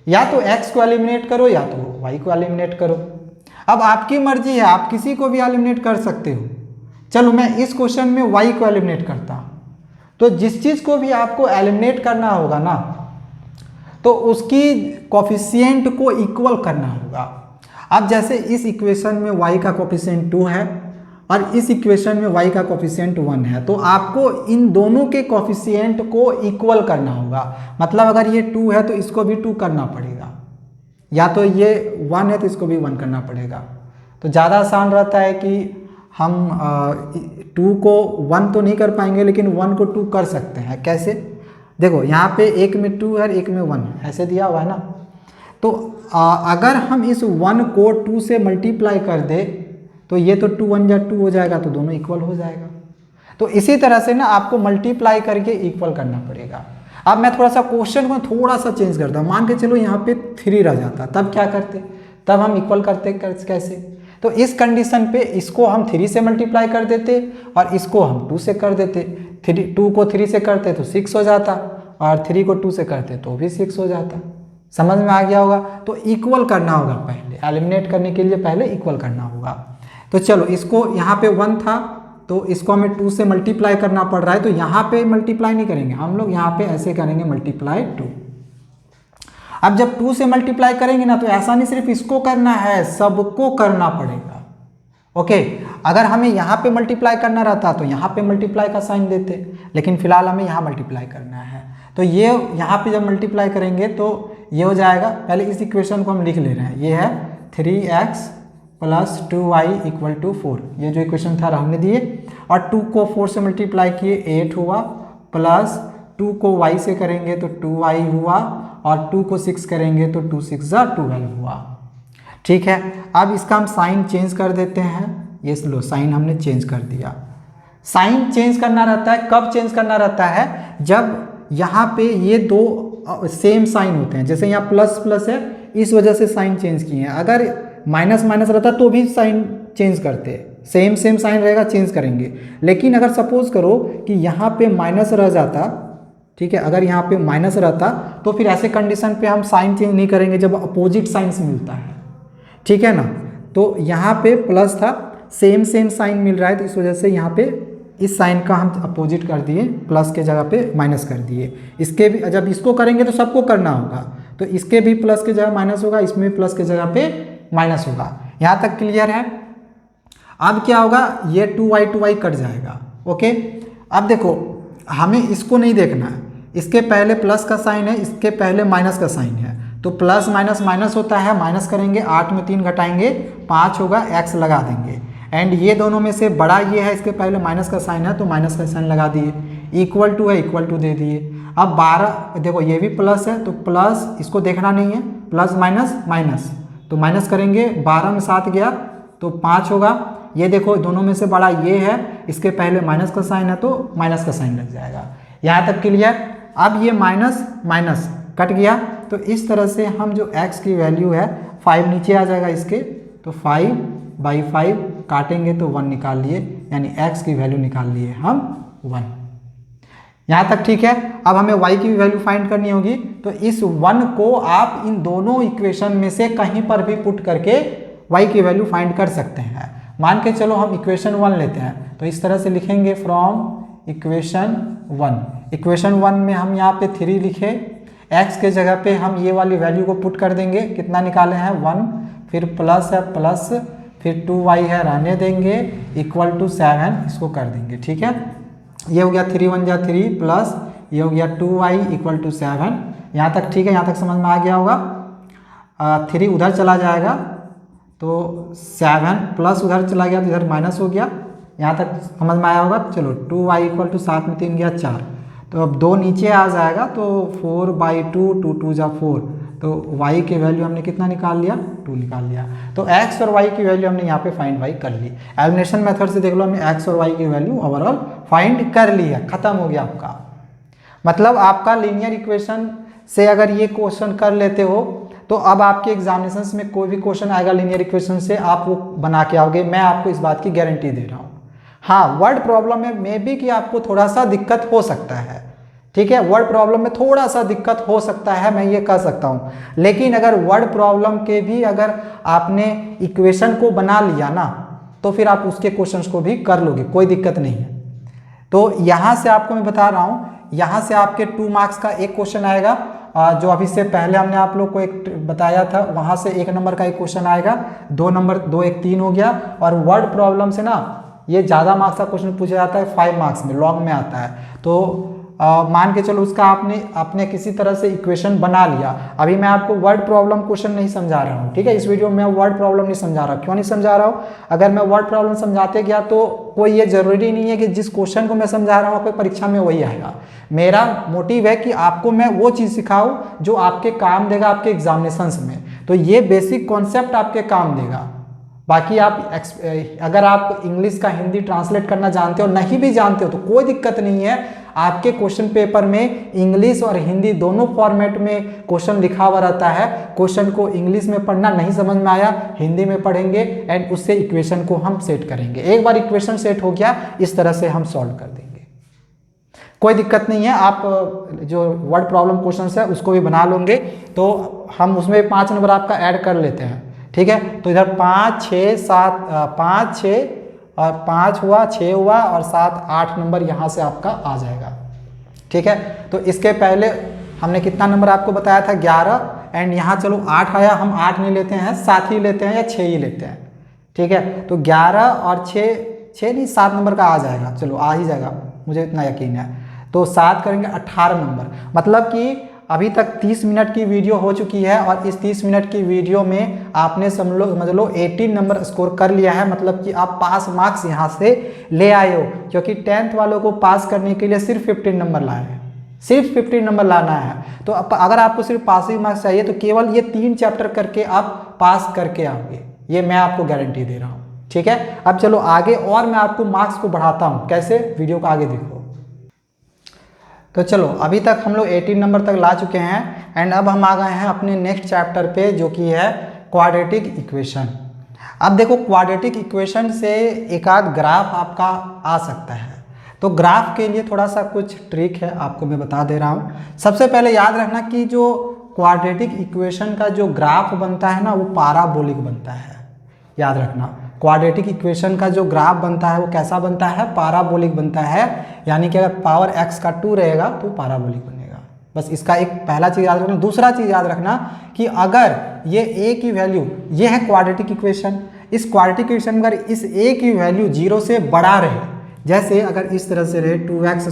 या तो x को एलिमिनेट करो या तो y को एलिमिनेट करो। अब आपकी मर्जी है, आप किसी को भी एलिमिनेट कर सकते हो। चलो मैं इस क्वेश्चन में y को एलिमिनेट करता हूं। तो जिस चीज को भी आपको एलिमिनेट करना होगा ना, तो उसकी कोफिशिएंट को इक्वल करना होगा। अब जैसे इस इक्वेशन में y का कोफिशिएंट 2 है और इस इक्वेशन में y का कोफिशिएंट 1 है, तो आपको इन दोनों के कोफिशिएंट को इक्वल करना होगा। मतलब अगर ये 2 है तो इसको भी 2 करना पड़ेगा, या तो ये 1 है तो इसको भी 1 करना पड़ेगा। तो ज़्यादा आसान रहता है कि हम 2 को 1 तो नहीं कर पाएंगे, लेकिन 1 को 2 कर सकते हैं। कैसे? देखो यहाँ पे एक में 2 है, एक में 1 है, ऐसे दिया हुआ है ना। तो अगर हम इस 1 को 2 से मल्टीप्लाई कर दे तो ये तो 2 1 जा 2 हो जाएगा, तो दोनों इक्वल हो जाएगा। तो इसी तरह से ना आपको मल्टीप्लाई करके इक्वल करना पड़ेगा। अब मैं थोड़ा सा क्वेश्चन को थोड़ा सा चेंज करता हूँ। मान के चलो यहाँ पे 3 रह जाता, तब क्या करते, तब हम इक्वल करते कैसे? तो इस कंडीशन पे इसको हम 3 से मल्टीप्लाई कर देते और इसको हम 2 से कर देते। 2 को 3 से करते तो 6 हो जाता और 3 को 2 से करते तो भी 6 हो जाता। समझ में आ गया होगा? तो इक्वल करना होगा पहले, एलिमिनेट करने के लिए पहले इक्वल करना होगा। तो चलो इसको यहाँ पे 1 था तो इसको हमें 2 से मल्टीप्लाई करना पड़ रहा है, तो यहाँ पे मल्टीप्लाई नहीं करेंगे हम लोग, यहाँ पे ऐसे करेंगे मल्टीप्लाई 2। अब जब 2 से मल्टीप्लाई करेंगे ना तो ऐसा नहीं सिर्फ इसको करना है, सबको करना पड़ेगा। ओके, अगर हमें यहाँ पे मल्टीप्लाई करना रहता तो यहाँ पे मल्टीप्लाई का साइन देते, लेकिन फिलहाल हमें यहाँ मल्टीप्लाई करना है। तो ये यहाँ पे जब मल्टीप्लाई करेंगे तो ये हो जाएगा, पहले इस इक्वेशन को हम लिख ले रहे हैं, ये है 3x plus 2y equal to 4, ये जो इक्वेशन था हमने दिए, और 2 को 4 से मल्टीप्लाई किए 8 हुआ, प्लस 2 को y से करेंगे तो 2y हुआ, और 2 को 6 करेंगे तो 2 6 जा 12 हुआ। ठीक है, अब इसका हम साइन चेंज कर देते हैं। ये लो साइन हमने चेंज कर दिया। साइन चेंज करना रहता है, कब चेंज करना रहता है? जब यहाँ पे ये दो सेम साइन होते हैं, जैसे यहाँ प्लस प्लस है इस वजह से साइन चेंज किए हैं। अगर माइनस माइनस रहता तो भी साइन चेंज करते, सेम साइन रहेगा चेंज करेंगे। लेकिन अगर सपोज करो कि यहाँ पे माइनस रह जाता, ठीक है, अगर यहाँ पे माइनस रहता तो फिर ऐसे कंडीशन पे हम साइन चेंज नहीं करेंगे जब अपोजिट साइंस मिलता है। ठीक है ना? तो यहाँ पे प्लस था, सेम साइन मिल रहा है, तो इस वजह से यहाँ पे इस साइन का हम अपोजिट कर दिए, प्लस के जगह पे माइनस कर दिए। इसके भी जब इसको करेंगे तो सबको करना होगा, तो इसके भी प्लस के जगह माइनस होगा, इसमें भी प्लस के जगह पे माइनस होगा। यहाँ तक क्लियर है? अब क्या होगा, ये 2y कट जाएगा। ओके, अब देखो हमें इसको नहीं देखना है, इसके पहले प्लस का साइन है, इसके पहले माइनस का साइन है, तो प्लस माइनस माइनस होता है, माइनस करेंगे, 8 में 3 घटाएंगे 5 होगा, x लगा देंगे। एंड ये दोनों में से बड़ा ये है, इसके पहले माइनस का साइन है तो माइनस का साइन लगा दिए, इक्वल टू है इक्वल टू दे दिए। अब 12 देखो ये भी प्लस है तो प्लस, इसको देखना नहीं है, प्लस माइनस माइनस, तो माइनस करेंगे, 12 में 7 गया तो 5 होगा। ये देखो दोनों में से बड़ा ये है, इसके पहले माइनस का साइन है तो माइनस का साइन लग जाएगा। यहाँ तक क्लियर? अब ये माइनस माइनस कट गया, तो इस तरह से हम जो x की वैल्यू है 5 नीचे आ जाएगा इसके, तो 5/5 काटेंगे तो 1 निकाल लिए, यानी x की वैल्यू निकाल लिए हम 1। यहाँ तक ठीक है? अब हमें y की वैल्यू फाइंड करनी होगी, तो इस 1 को आप इन दोनों इक्वेशन में से कहीं पर भी पुट करके y की वैल्यू फाइंड कर सकते हैं। मान के चलो हम इक्वेशन 1 लेते हैं, तो इस तरह से लिखेंगे फ्रॉम इक्वेशन 1। इक्वेशन 1 में हम यहाँ पे 3 लिखे, x के जगह पे हम ये वाली वैल्यू को पुट कर देंगे, कितना निकाले हैं 1, फिर प्लस है प्लस, फिर 2y है रहने देंगे, इक्वल टू 7 इसको कर देंगे। ठीक है, ये हो गया 3 1 जा 3 प्लस ये हो गया 2y इक्वल टू 7। यहाँ तक ठीक है? यहाँ तक समझ में आ गया होगा? 3 उधर चला जाएगा तो 7 प्लस उधर चला गया तो इधर माइनस हो गया। यहाँ तक समझ में आया होगा? चलो 2y इक्वल टू 7 में 3 गया 4, तो अब 2 नीचे आ जाएगा तो 4/2, 2 2 जा 4, तो y की वैल्यू हमने कितना निकाल लिया? 2 निकाल लिया। तो x और y की वैल्यू हमने यहाँ पे फाइंड y कर ली। एलिमिनेशन मेथड से देख लो, हमने x और y की वैल्यू ओवरऑल फाइंड कर ली है, खत्म हो गया आपका। मतलब आपका लीनियर इक्वेशन से अगर ये क्वेश्चन कर लेते हो तो अब आपके एग्जामिनेशन में कोई भी क्वेश्चन आएगा लीनियर इक्वेशन से आप वो बना के आओगे, मैं आपको इस बात की गारंटी दे रहा हूँ। हाँ, वर्ड प्रॉब्लम में मे बी कि आपको थोड़ा सा दिक्कत हो सकता है, ठीक है, वर्ड प्रॉब्लम में थोड़ा सा दिक्कत हो सकता है, मैं ये कह सकता हूँ। लेकिन अगर वर्ड प्रॉब्लम के भी अगर आपने इक्वेशन को बना लिया ना तो फिर आप उसके क्वेश्चंस को भी कर लोगे, कोई दिक्कत नहीं है। तो यहाँ से आपको मैं बता रहा हूँ, यहाँ से आपके 2 मार्क्स का एक क्वेश्चन आएगा, जो अभी से पहले हमने आप लोग को एक बताया था, वहाँ से 1 नंबर का एक क्वेश्चन आएगा, 2 नंबर 2 1 3 हो गया। और वर्ड प्रॉब्लम से ना ये ज़्यादा मार्क्स का क्वेश्चन पूछा जाता है 5 मार्क्स में, लॉन्ग में आता है। तो मान के चलो उसका आपने किसी तरह से इक्वेशन बना लिया। अभी मैं आपको वर्ड प्रॉब्लम क्वेश्चन नहीं समझा रहा हूँ, ठीक है। इस वीडियो में मैं वर्ड प्रॉब्लम नहीं समझा रहा। क्यों नहीं समझा रहा हूँ? अगर मैं वर्ड प्रॉब्लम समझाते गया तो कोई ये जरूरी नहीं है कि जिस क्वेश्चन को मैं समझा रहा हूँ आपको परीक्षा में वही आएगा। मेरा मोटिव है कि आपको मैं वो चीज़ सिखाऊँ जो आपके काम देगा आपके एग्जामिनेशंस में। तो ये बेसिक कॉन्सेप्ट आपके काम देगा। बाकी आप अगर आप इंग्लिश का हिंदी ट्रांसलेट करना जानते हो, नहीं भी जानते हो तो कोई दिक्कत नहीं है। आपके क्वेश्चन पेपर में इंग्लिश और हिंदी दोनों फॉर्मेट में क्वेश्चन लिखा हुआ रहता है। क्वेश्चन को इंग्लिश में पढ़ना नहीं समझ में आया, हिंदी में पढ़ेंगे एंड उससे इक्वेशन को हम सेट करेंगे। एक बार इक्वेशन सेट हो गया इस तरह से हम सॉल्व कर देंगे, कोई दिक्कत नहीं है। आप जो वर्ड प्रॉब्लम क्वेश्चन है उसको भी बना लोगे तो हम उसमें 5 नंबर आपका ऐड कर लेते हैं, ठीक है। तो इधर 5 6 7 5 6 और 5 हुआ, 6 हुआ और 7 8 नंबर यहाँ से आपका आ जाएगा, ठीक है। तो इसके पहले हमने कितना नंबर आपको बताया था 11 एंड यहाँ चलो 8 आया। हम 8 नहीं लेते हैं, 7 ही लेते हैं या 6 ही लेते हैं, ठीक है। तो 11 और 6 नहीं 7 नंबर का आ जाएगा, चलो आ ही जाएगा, मुझे इतना यकीन है। तो 7 करेंगे 18 नंबर। मतलब कि अभी तक 30 मिनट की वीडियो हो चुकी है और इस 30 मिनट की वीडियो में आपने समझ लो 18 नंबर स्कोर कर लिया है। मतलब कि आप पास मार्क्स यहाँ से ले आए हो, क्योंकि 10th वालों को पास करने के लिए सिर्फ 15 नंबर लाए हैं, सिर्फ 15 नंबर लाना है। तो अगर आपको सिर्फ पासिंग मार्क्स चाहिए तो केवल ये 3 चैप्टर करके आप पास करके आओगे, ये मैं आपको गारंटी दे रहा हूँ, ठीक है। अब चलो आगे और मैं आपको मार्क्स को बढ़ाता हूँ, कैसे, वीडियो को आगे देखो। तो चलो अभी तक हम लोग 18 नंबर तक ला चुके हैं एंड अब हम आ गए हैं अपने नेक्स्ट चैप्टर पे जो कि है क्वाड्रेटिक इक्वेशन। अब देखो क्वाड्रेटिक इक्वेशन से एक आध ग्राफ आपका आ सकता है। तो ग्राफ के लिए थोड़ा सा कुछ ट्रिक है आपको मैं बता दे रहा हूँ। सबसे पहले याद रखना कि जो क्वाड्रेटिक इक्वेशन का जो ग्राफ बनता है ना वो पाराबोलिक बनता है। याद रखना क्वाड्रेटिक इक्वेशन का जो ग्राफ बनता है वो कैसा बनता है, पाराबोलिक बनता है। यानी कि अगर पावर x का 2 रहेगा तो पाराबोलिक बनेगा। बस इसका एक पहला चीज़ याद रखना। दूसरा चीज़ याद रखना कि अगर ये a की वैल्यू, ये है क्वाड्रेटिक इक्वेशन, इस क्वाड्रेटिक इक्वेशन में अगर इस a की वैल्यू 0 से बड़ा रहे, जैसे अगर इस तरह से रहे 2x²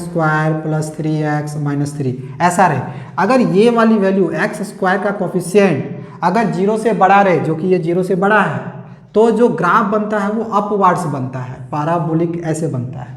+ 3x - 3 ऐसा रहे, अगर ये वाली वैल्यू x² का कोफिशिएंट अगर 0 से बड़ा रहे, जो कि ये 0 से बड़ा है, तो जो ग्राफ बनता है वो अपवर्ड्स बनता है, पाराबोलिक ऐसे बनता है,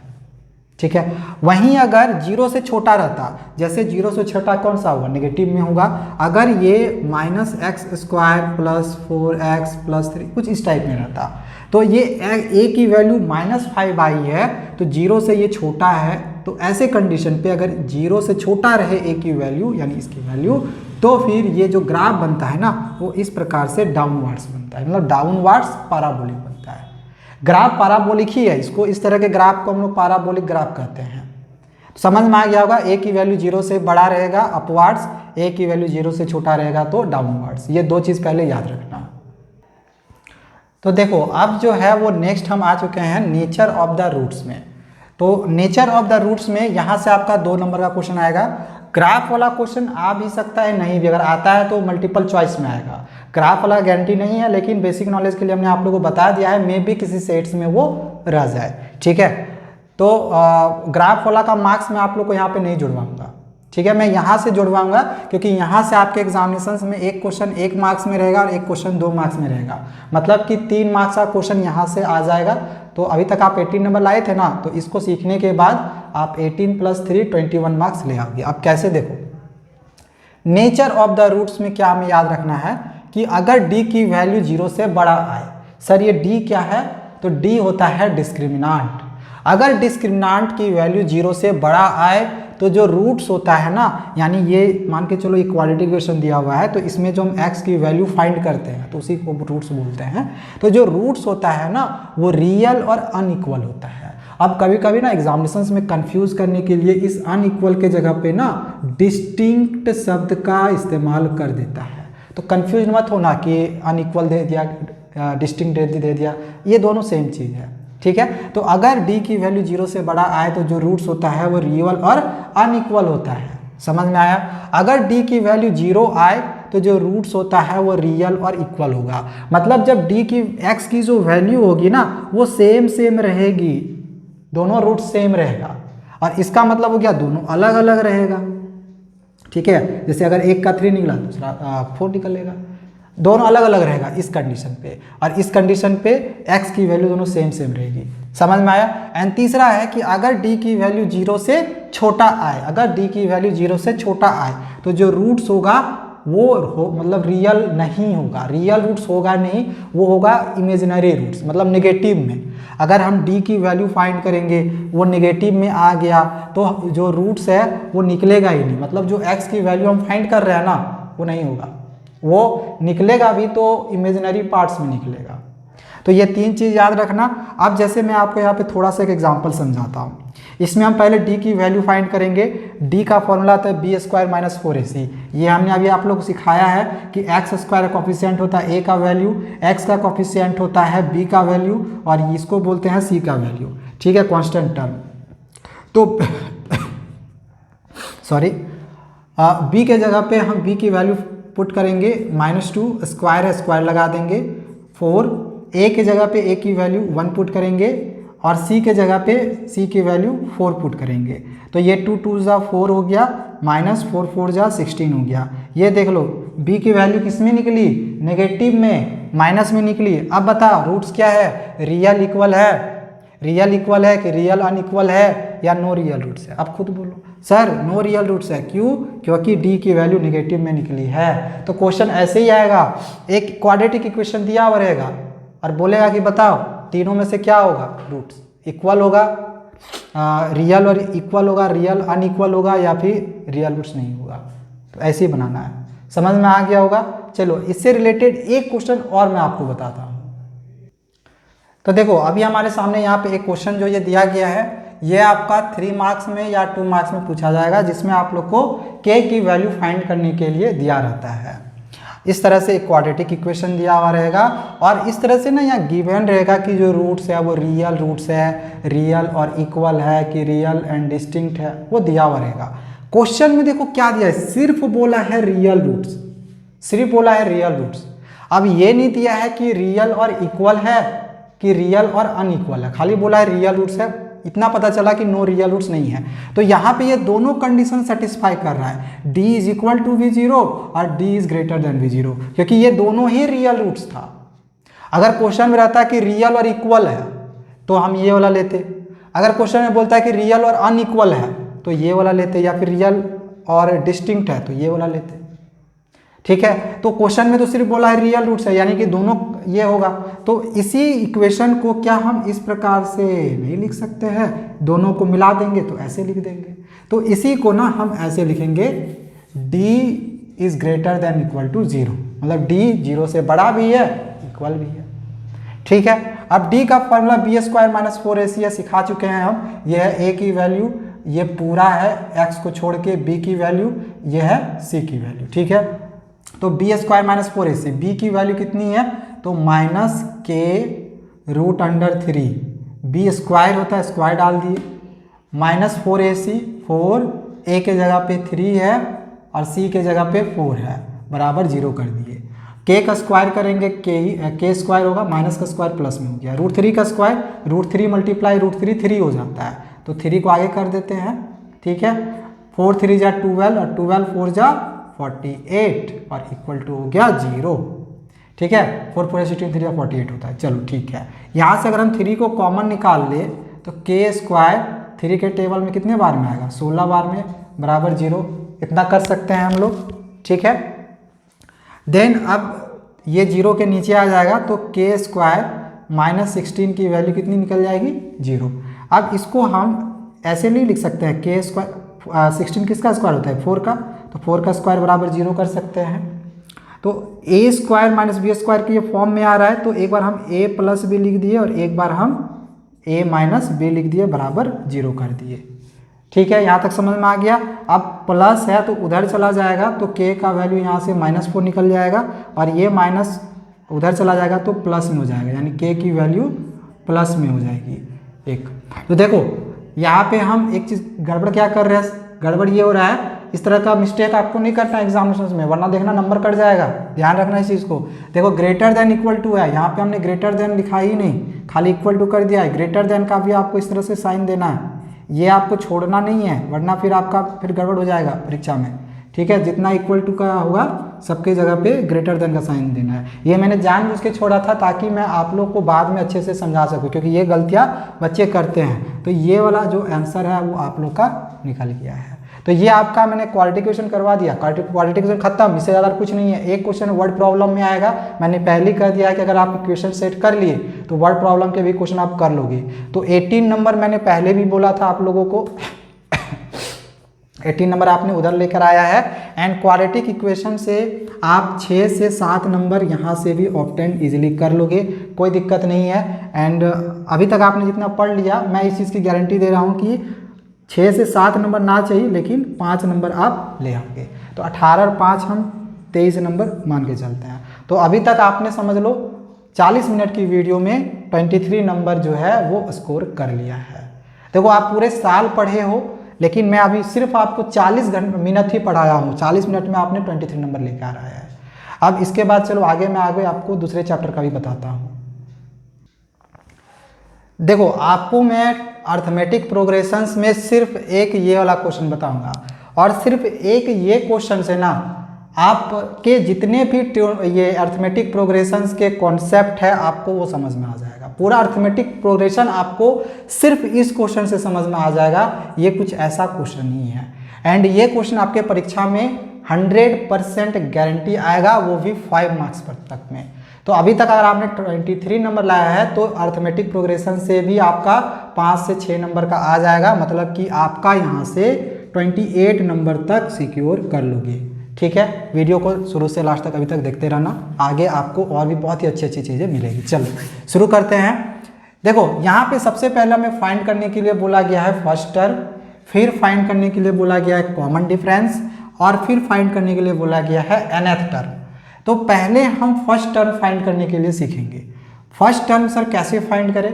ठीक है। वहीं अगर 0 से छोटा रहता, जैसे 0 से छोटा कौन सा होगा, नेगेटिव में होगा। अगर ये -x² + 4x + 3 कुछ इस टाइप में रहता, तो ये a की वैल्यू -5 आई है तो 0 से ये छोटा है। तो ऐसे कंडीशन पे अगर 0 से छोटा रहे a की वैल्यू यानी इसकी वैल्यू, तो फिर ये जो ग्राफ बनता है ना वो इस प्रकार से डाउनवर्ड्स बनता है, मतलब डाउनवर्ड्स पाराबोलिक बनता है। ग्राफ पाराबोलिक ही है, इसको इस तरह के ग्राफ को हम लोग पाराबोलिक ग्राफ कहते हैं। समझ में आ गया होगा, a की वैल्यू 0 से बड़ा रहेगा अपवर्ड्स, a की वैल्यू 0 से छोटा रहेगा तो डाउनवर्ड्स। ये दो चीज़ पहले याद रखना। तो देखो अब जो है वो नेक्स्ट हम आ चुके हैं नेचर ऑफ द रूट्स में। तो नेचर ऑफ द रूट्स में यहाँ से आपका 2 नंबर का क्वेश्चन आएगा। ग्राफ वाला क्वेश्चन आ भी सकता है, नहीं भी, अगर आता है तो मल्टीपल चॉइस में आएगा। ग्राफ वाला गारंटी नहीं है, लेकिन बेसिक नॉलेज के लिए हमने आप लोगों को बता दिया है, मे भी किसी सेट्स में वो रह जाए, ठीक है। तो ग्राफ वाला का मार्क्स मैं आप लोग को यहाँ पे नहीं जुड़वाऊंगा, ठीक है। मैं यहाँ से जुड़वाऊंगा क्योंकि यहाँ से आपके एग्जामिनेशन में एक क्वेश्चन 1 मार्क्स में रहेगा और एक क्वेश्चन 2 मार्क्स में रहेगा। मतलब कि 3 मार्क्स का क्वेश्चन यहाँ से आ जाएगा। तो अभी तक आप 18 नंबर लाए थे ना, तो इसको सीखने के बाद आप 18 + 3 21 मार्क्स ले आओगे। अब कैसे, देखो नेचर ऑफ द रूट्स में क्या हमें याद रखना है कि अगर d की वैल्यू 0 से बड़ा आए, सर ये d क्या है, तो d होता है डिस्क्रिमिनांट। अगर डिस्क्रिमिनांट की वैल्यू 0 से बड़ा आए तो जो रूट्स होता है ना, यानी ये मान के चलो इक्वालिटी इक्वेशन दिया हुआ है, तो इसमें जो हम x की वैल्यू फाइंड करते हैं तो उसी को रूट्स बोलते हैं। तो जो रूट्स होता है ना वो रियल और अनइक्वल होता है। अब कभी कभी ना एग्जामिनेशंस में कंफ्यूज करने के लिए इस अनइक्वल के जगह पे ना डिस्टिंक्ट शब्द का इस्तेमाल कर देता है। तो कंफ्यूज मत होना कि अनइक्वल दे दिया डिस्टिंक्ट दे दिया, ये दोनों सेम चीज़ है, ठीक है। तो अगर d की वैल्यू 0 से बड़ा आए तो जो रूट्स होता है वो रियल और अनइक्वल होता है। समझ में आया। अगर d की वैल्यू 0 आए तो जो रूट्स होता है वो रियल और इक्वल होगा। मतलब जब d की x की जो वैल्यू होगी ना वो सेम रहेगी, दोनों रूट्स सेम रहेगा। और इसका मतलब हो गया दोनों अलग अलग रहेगा। ठीक है, जैसे अगर एक का 3 निकला दूसरा 4 निकलेगा, दोनों अलग अलग रहेगा इस कंडीशन पे, और इस कंडीशन पे x की वैल्यू दोनों सेम सेम रहेगी। समझ में आया। एंड तीसरा है कि अगर d की वैल्यू 0 से छोटा आए, अगर d की वैल्यू 0 से छोटा आए तो जो रूट्स होगा वो मतलब रियल नहीं होगा, रियल रूट्स होगा नहीं, वो होगा इमेजिनरी रूट्स, मतलब नेगेटिव में। अगर हम d की वैल्यू फाइंड करेंगे वो नेगेटिव में आ गया तो जो रूट्स है वो निकलेगा ही नहीं, मतलब जो x की वैल्यू हम फाइंड कर रहे हैं ना वो नहीं होगा, वो निकलेगा भी तो इमेजिनरी पार्ट्स में निकलेगा। तो ये 3 चीज़ याद रखना। अब जैसे मैं आपको यहाँ पे थोड़ा सा एक एग्जांपल समझाता हूँ। इसमें हम पहले d की वैल्यू फाइंड करेंगे। d का फॉर्मूला था b² - 4ac। ये हमने अभी आप लोग को सिखाया है कि x² का कॉफिशिएंट होता है a का वैल्यू, x का कॉफिशिएंट होता है b का वैल्यू, और इसको बोलते हैं c का वैल्यू। ठीक है, कांस्टेंट टर्म। तो सॉरी, b के जगह पे हम b की वैल्यू पुट करेंगे -2, स्क्वायर है स्क्वायर लगा देंगे, 4, a के जगह पे a की वैल्यू 1 पुट करेंगे, और c के जगह पे c की वैल्यू 4 पुट करेंगे। तो ये 2 2 जा 4 हो गया, -4 4 जा 16 हो गया। ये देख लो b की वैल्यू किस में निकली, नेगेटिव में, माइनस में निकली। अब बताओ रूट्स क्या है, रियल इक्वल है, रियल इक्वल है कि रियल अनइक्वल है या नो रियल रूट्स है। अब खुद बोलो सर नो रियल रूट्स है, क्यों, क्योंकि d की वैल्यू नेगेटिव में निकली है। तो क्वेश्चन ऐसे ही आएगा, एक क्वाड्रेटिक इक्वेशन दिया हुआ रहेगा और बोलेगा कि बताओ तीनों में से क्या होगा, रूट्स इक्वल होगा, रियल और इक्वल होगा, रियल अनइक्वल होगा, या फिर रियल रूट्स नहीं होगा। तो ऐसे ही बनाना है। समझ में आ गया होगा। चलो इससे रिलेटेड एक क्वेश्चन और मैं आपको बताता हूँ। तो देखो अभी हमारे सामने यहाँ पे एक क्वेश्चन जो ये दिया गया है, ये आपका 3 मार्क्स में या 2 मार्क्स में पूछा जाएगा, जिसमें आप लोग को k की वैल्यू फाइंड करने के लिए दिया रहता है। इस तरह से एक क्वाड्रेटिक इक्वेशन दिया हुआ रहेगा, और इस तरह से ना यहाँ गिवन रहेगा कि जो रूट्स है वो रियल रूट्स है, रियल और इक्वल है कि रियल एंड डिस्टिंक्ट है, वो दिया हुआ रहेगा। क्वेश्चन में देखो क्या दिया है, सिर्फ बोला है रियल रूट्स, सिर्फ बोला है रियल रूट्स। अब ये नहीं दिया है कि रियल और इक्वल है कि रियल और अनइक्वल है, खाली बोला है रियल रूट्स है। इतना पता चला कि नो रियल रूट्स नहीं है। तो यहाँ पे ये दोनों कंडीशन सेटिस्फाई कर रहा है, d = v0 और d > v0, क्योंकि ये दोनों ही रियल रूट्स था। अगर क्वेश्चन में रहता है कि रियल और इक्वल है तो हम ये वाला लेते, अगर क्वेश्चन में बोलता है कि रियल और अनइक्वल है तो ये वाला लेते, या फिर रियल और डिस्टिंक्ट है तो ये वाला लेते। ठीक है, तो क्वेश्चन में तो सिर्फ बोला है रियल रूट्स है, यानी कि दोनों ये होगा। तो इसी इक्वेशन को क्या हम इस प्रकार से नहीं लिख सकते हैं, दोनों को मिला देंगे तो ऐसे लिख देंगे। तो इसी को ना हम ऐसे लिखेंगे, d > 0, मतलब d 0 से बड़ा भी है इक्वल भी है। ठीक है, अब d का फॉर्मूला b² - 4ac सिखा चुके हैं हम। यह है a की वैल्यू, ये पूरा है x को छोड़ के, b की वैल्यू, यह है c की वैल्यू। ठीक है, तो b² - 4ac, b की वैल्यू कितनी है तो -k √3, b स्क्वायर होता है स्क्वायर डाल दिए, -4ac, 4 a के जगह पे 3 है और c के जगह पे 4 है, बराबर 0 कर दिए। k का स्क्वायर करेंगे k स्क्वायर होगा, माइनस का स्क्वायर प्लस में हो गया, √3 का स्क्वायर, √3 × √3 3 हो जाता है, तो 3 को आगे कर देते हैं। ठीक है, 4 3 जा 12 और 12 4 जा 48 और इक्वल टू हो गया 0। ठीक है, 4 4 16 3 48 होता है। चलो ठीक है, यहाँ से अगर हम 3 को कॉमन निकाल ले तो k² 3 के टेबल में कितने बार में आएगा, 16 बार में, बराबर 0। इतना कर सकते हैं हम लोग। ठीक है, देन अब ये 0 के नीचे आ जाएगा तो k² -16 की वैल्यू कितनी निकल जाएगी, 0। अब इसको हम ऐसे नहीं लिख सकते हैं, k² 16 किसका स्क्वायर होता है, 4 का, तो 4 का स्क्वायर बराबर 0 कर सकते हैं। तो a² - b² के ये फॉर्म में आ रहा है, तो एक बार हम a + b लिख दिए और एक बार हम a - b लिख दिए, बराबर 0 कर दिए। ठीक है, यहाँ तक समझ में आ गया। अब प्लस है तो उधर चला जाएगा, तो k का वैल्यू यहाँ से -4 निकल जाएगा, और ये माइनस उधर चला जाएगा तो प्लस में हो जाएगा, यानी k की वैल्यू प्लस में हो जाएगी 1। तो देखो यहाँ पे हम एक चीज़ गड़बड़ क्या कर रहे हैं, गड़बड़ ये हो रहा है, इस तरह का मिस्टेक आपको नहीं करना एग्जामिनेशन में, वरना देखना नंबर कट जाएगा। ध्यान रखना इस चीज़ को। देखो > है, यहाँ पे हमने ग्रेटर देन लिखा ही नहीं, खाली इक्वल टू कर दिया है। ग्रेटर देन का भी आपको इस तरह से साइन देना है, ये आपको छोड़ना नहीं है, वरना फिर आपका फिर गड़बड़ हो जाएगा परीक्षा में। ठीक है, जितना इक्वल टू का होगा सबके जगह पे ग्रेटर देन का साइन देना है। ये मैंने जानबूझ के छोड़ा था ताकि मैं आप लोग को बाद में अच्छे से समझा सकूं, क्योंकि ये गलतियां बच्चे करते हैं। तो ये वाला जो आंसर है वो आप लोग का निकल गया है। तो ये आपका मैंने क्वालिटी क्वेश्चन करवा दिया, क्वालिटी क्वेश्चन खत्म, इससे ज़्यादा कुछ नहीं है। एक क्वेश्चन वर्ड प्रॉब्लम में आएगा, मैंने पहले ही कर दिया है कि अगर आप इक्वेशन सेट कर लिए तो वर्ड प्रॉब्लम के भी क्वेश्चन आप कर लोगे। तो 18 नंबर मैंने पहले भी बोला था आप लोगों को 18 नंबर आपने उधर लेकर आया है। एंड क्वाड्रेटिक इक्वेशन से आप 6 से 7 नंबर यहाँ से भी ऑब्टेन इजीली कर लोगे, कोई दिक्कत नहीं है। एंड अभी तक आपने जितना पढ़ लिया, मैं इस चीज़ की गारंटी दे रहा हूँ कि 6 से 7 नंबर ना चाहिए, लेकिन 5 नंबर आप ले आओगे। तो 18 और 5 हम 23 नंबर मान के चलते हैं। तो अभी तक आपने समझ लो 40 मिनट की वीडियो में 23 नंबर जो है वो स्कोर कर लिया है। देखो आप पूरे साल पढ़े हो, लेकिन मैं अभी सिर्फ आपको 40 मिनट ही पढ़ाया हूँ, 40 मिनट में आपने 23 नंबर लेकर आ रहा है। अब इसके बाद चलो आगे मैं आपको दूसरे चैप्टर का भी बताता हूँ। देखो आपको मैं अर्थमेटिक प्रोग्रेशंस में सिर्फ एक ये वाला क्वेश्चन बताऊंगा, और सिर्फ एक ये क्वेश्चन से ना आपके जितने भी ये अर्थमेटिक प्रोग्रेशंस के कॉन्सेप्ट है आपको वो समझ में आ जाएगा। पूरा अर्थमेटिक प्रोग्रेशन आपको सिर्फ इस क्वेश्चन से समझ में आ जाएगा। ये कुछ ऐसा क्वेश्चन नहीं है। एंड ये क्वेश्चन आपके परीक्षा में 100% गारंटी आएगा, वो भी 5 मार्क्स पर तक में। तो अभी तक अगर आपने 23 नंबर लाया है तो अर्थमेटिक प्रोग्रेशन से भी आपका 5 से 6 नंबर का आ जाएगा, मतलब कि आपका यहाँ से 28 नंबर तक सिक्योर कर लोगे। ठीक है, वीडियो को शुरू से लास्ट तक अभी तक देखते रहना, आगे आपको और भी बहुत ही अच्छी अच्छी चीज़ें मिलेगी। चलो शुरू करते हैं। देखो यहाँ पे सबसे पहला में फाइंड करने के लिए बोला गया है फर्स्ट टर्म, फिर फाइंड करने के लिए बोला गया है कॉमन डिफरेंस, और फिर फाइंड करने के लिए बोला गया है nth टर्म। तो पहले हम फर्स्ट टर्म फाइंड करने के लिए सीखेंगे। फर्स्ट टर्म सर कैसे फाइंड करें?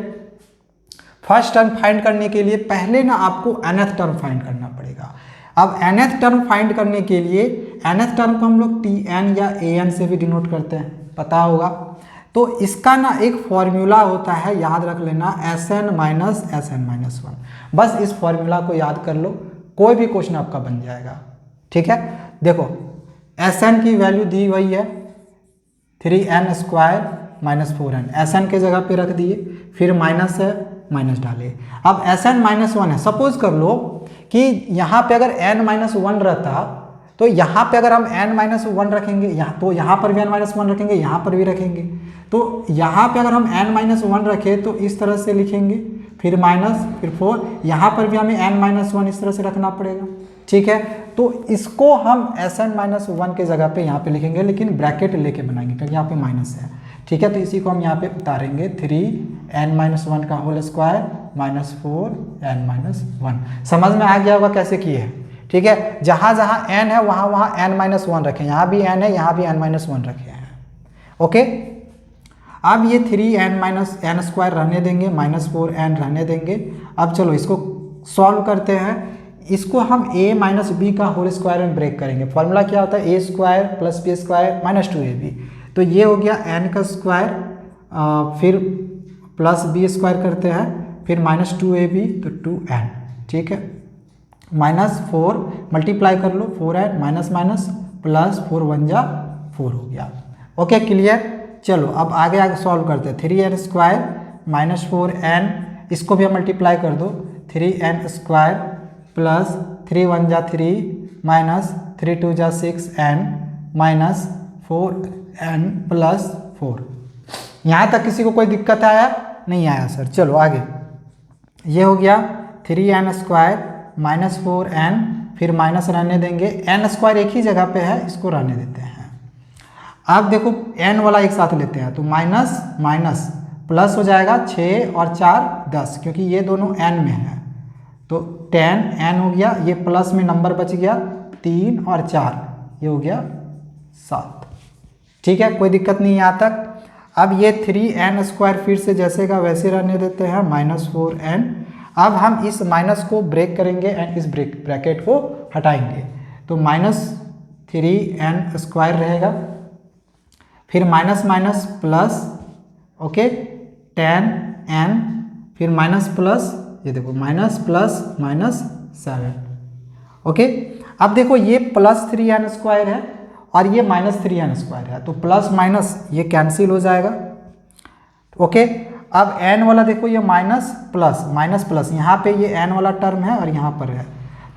फर्स्ट टर्म फाइंड करने के लिए पहले ना आपको nth टर्म फाइंड करना पड़ेगा। अब nth टर्म फाइंड करने के लिए nth टर्म को हम लोग tn या an से भी डिनोट करते हैं, पता होगा। तो इसका ना एक फॉर्मूला होता है, याद रख लेना, Sn माइनस Sn माइनस 1। बस इस फॉर्मूला को याद कर लो, कोई भी क्वेश्चन आपका बन जाएगा। ठीक है, देखो Sn की वैल्यू दी हुई है 3n square minus 4n, Sn के जगह पे रख दिए, फिर माइनस है, माइनस डाले। अब Sn माइनस 1 है, सपोज कर लो कि यहाँ पे अगर n माइनस 1 रहता तो यहाँ पे अगर हम n माइनस 1 रखेंगे तो यहाँ पर भी n माइनस 1 रखेंगे, यहाँ पर भी रखेंगे। तो यहाँ पे अगर हम n माइनस 1 रखें तो इस तरह से लिखेंगे, फिर माइनस, फिर 4, यहाँ पर भी हमें n माइनस 1 इस तरह से रखना पड़ेगा। ठीक है, तो इसको हम Sn माइनस 1 के जगह पे यहाँ पे लिखेंगे, लेकिन ब्रैकेट लेके बनाएंगे क्योंकि यहाँ पे माइनस है। ठीक है, तो इसी को हम यहाँ पे उतारेंगे 3n माइनस 1 का whole square minus 4n minus 1। समझ में आ गया होगा कैसे किए हैं। ठीक है, जहाँ जहाँ n है वहाँ वहाँ n माइनस 1 रखें, यहाँ भी n है, यहाँ भी n माइनस 1 रखे हैं। ओके, अब ये 3n माइनस n स्क्वायर रहने देंगे, माइनस 4n रहने देंगे। अब चलो इसको सॉल्व करते हैं। इसको हम a माइनस बी का होल स्क्वायर में ब्रेक करेंगे। फॉर्मूला क्या होता है? a square plus b square minus 2ab। तो ये हो गया n का स्क्वायर, फिर प्लस b स्क्वायर करते हैं, फिर माइनस 2ab तो 2n। ठीक है, माइनस 4 मल्टीप्लाई कर लो, 4n माइनस माइनस प्लस 4 1 जा 4 हो गया। Okay, clear. चलो अब आगे आगे सॉल्व करते हैं। 3n स्क्वायर माइनस 4n, इसको भी मल्टीप्लाई कर दो, 3n स्क्वायर प्लस 3 1 जा 3 माइनस 3 2 जा 6n माइनस 4n प्लस 4। यहाँ तक किसी को कोई दिक्कत आया? नहीं आया सर। चलो आगे, ये हो गया 3n स्क्वायर माइनस 4n, फिर माइनस रहने देंगे, n स्क्वायर एक ही जगह पे है, इसको रहने देते हैं। अब देखो n वाला एक साथ लेते हैं तो माइनस माइनस प्लस हो जाएगा, 6 और 4 10, क्योंकि ये दोनों n में है तो 10n हो गया, ये प्लस में नंबर बच गया 3 और 4, ये हो गया 7। ठीक है, कोई दिक्कत नहीं यहाँ तक। अब ये 3n स्क्वायर फिर से जैसे का वैसे रहने देते हैं, माइनस 4n। अब हम इस माइनस को ब्रेक करेंगे एंड इस ब्रैकेट को हटाएंगे, तो माइनस 3n स्क्वायर रहेगा, फिर minus minus plus, okay 10n, फिर माइनस प्लस ये देखो माइनस प्लस माइनस 7। ओके, अब देखो ये प्लस 3n स्क्वायर है और ये माइनस 3n स्क्वायर है, तो प्लस माइनस ये कैंसिल हो जाएगा। ओके, अब n वाला देखो ये माइनस प्लस यहाँ पे ये n वाला टर्म है और यहाँ पर है,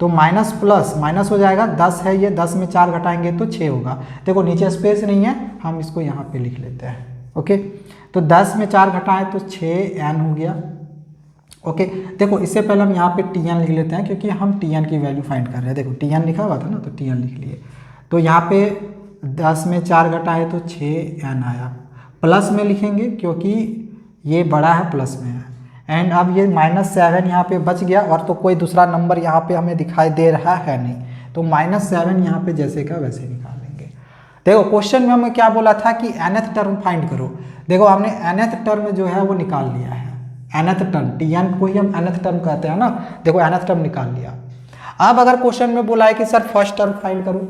तो माइनस प्लस माइनस हो जाएगा, 10 है ये, 10 में 4 घटाएंगे तो 6 होगा। देखो नीचे स्पेस नहीं है, हम इसको यहाँ पे लिख लेते हैं। ओके, तो 10 में 4 घटाएं तो 6n हो गया। ओके, देखो इससे पहले हम यहाँ पे tn लिख लेते हैं क्योंकि हम tn की वैल्यू फाइंड कर रहे हैं। देखो tn लिखा हुआ था ना, तो tn लिख लिए, तो यहाँ पे 10 में 4 घटाए तो 6n आया। प्लस में लिखेंगे क्योंकि ये बड़ा है, प्लस में है। एंड अब ये -7 यहाँ पे बच गया, और तो कोई दूसरा नंबर यहाँ पे हमें दिखाई दे रहा है नहीं, तो -7 यहाँ पे जैसे का वैसे निकाल लेंगे। देखो क्वेश्चन में हमें क्या बोला था कि nth टर्म फाइंड करो। देखो हमने nth टर्म जो है वो निकाल लिया है। nth टर्म, tn को ही हम nth टर्म कहते हैं ना। देखो nth टर्म निकाल लिया। अब अगर क्वेश्चन में बोला है कि सर फर्स्ट टर्म फाइंड करो,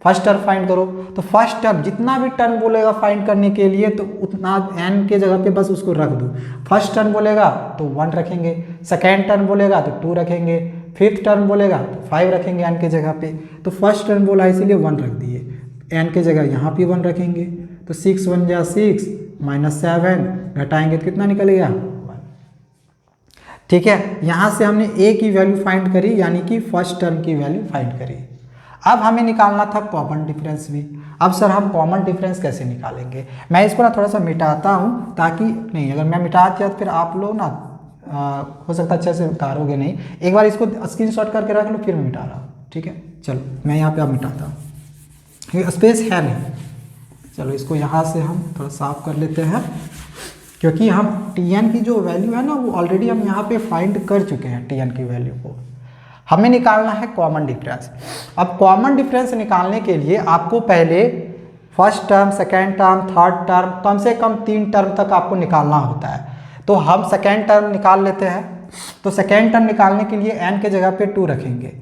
फर्स्ट टर्म फाइंड करो, तो फर्स्ट टर्म जितना भी टर्म बोलेगा फाइंड करने के लिए तो उतना n के जगह पे बस उसको रख दो। फर्स्ट टर्म बोलेगा तो 1 रखेंगे, सेकेंड टर्म बोलेगा तो 2 रखेंगे, फिफ्थ टर्म बोलेगा तो 5 रखेंगे n के जगह पे। तो फर्स्ट टर्म बोला इसलिए 1 रख दिए, n के जगह यहाँ पे 1 रखेंगे, तो 6 1 जा 6 -7 घटाएंगे तो कितना निकलेगा 1। ठीक है, यहाँ से हमने a की वैल्यू फाइंड करी, यानी कि फर्स्ट टर्म की वैल्यू फाइंड करी। अब हमें निकालना था कॉमन डिफरेंस भी। अब सर हम कॉमन डिफरेंस कैसे निकालेंगे? मैं इसको ना थोड़ा सा मिटाता हूँ, ताकि नहीं, अगर मैं मिटा दिया तो फिर आप लोग ना हो सकता है अच्छे से उतारोगे नहीं। एक बार इसको स्क्रीनशॉट करके रख लो, फिर मैं मिटा रहा हूँ। ठीक है, चलो मैं यहाँ पे अब मिटाता हूँ, स्पेस है नहीं। चलो इसको यहाँ से हम थोड़ा साफ कर लेते हैं, क्योंकि हम tn की जो वैल्यू है ना वो ऑलरेडी हम यहाँ पे फाइंड कर चुके हैं। tn की वैल्यू को हमें निकालना है कॉमन डिफरेंस। अब कॉमन डिफरेंस निकालने के लिए आपको पहले first term, second term, third term, कम से कम 3 टर्म तक आपको निकालना होता है। तो हम सेकेंड टर्म निकाल लेते हैं। तो सेकेंड टर्म निकालने के लिए n के जगह पे 2 रखेंगे।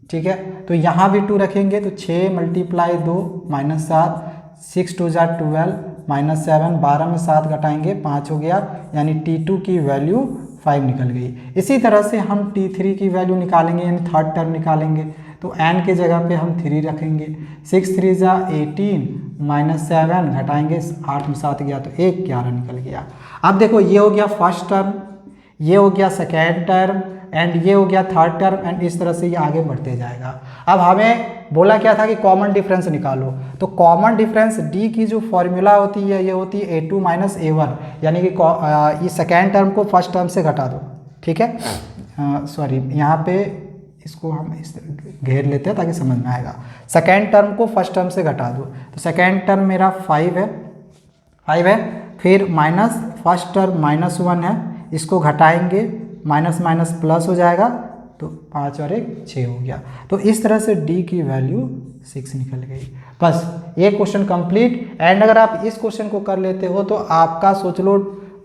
ठीक है, तो यहाँ भी 2 रखेंगे, तो 6 × 2 -7, 6 2 = 12, -7, 12 में 7 घटाएंगे 5 हो गया, यानी t2 की वैल्यू 5 निकल गई। इसी तरह से हम t3 की वैल्यू निकालेंगे, यानी थर्ड टर्म निकालेंगे, तो n के जगह पे हम 3 रखेंगे। 6 3 = 18, -7 घटाएंगे 8 में 7 गया तो 1 11 निकल गया। अब देखो ये हो गया फर्स्ट टर्म, ये हो गया सेकेंड टर्म, एंड ये हो गया थर्ड टर्म, एंड इस तरह से ये आगे बढ़ते जाएगा। अब हमें बोला क्या था कि कॉमन डिफरेंस निकालो, तो कॉमन डिफरेंस d की जो फॉर्मूला होती है ये होती है a2 - a1, यानी कि ये सेकेंड टर्म को फर्स्ट टर्म से घटा दो। ठीक है, सॉरी यहाँ पे इसको हम इस घेर लेते हैं ताकि समझ में आएगा। सेकेंड टर्म को फर्स्ट टर्म से घटा दो, तो सेकेंड टर्म मेरा 5 है, फिर माइनस फर्स्ट टर्म -1 है, इसको घटाएंगे, माइनस माइनस प्लस हो जाएगा, तो 5 और 1 6 हो गया। तो इस तरह से d की वैल्यू 6 निकल गई। बस ये क्वेश्चन कंप्लीट। एंड अगर आप इस क्वेश्चन को कर लेते हो तो आपका सोच लो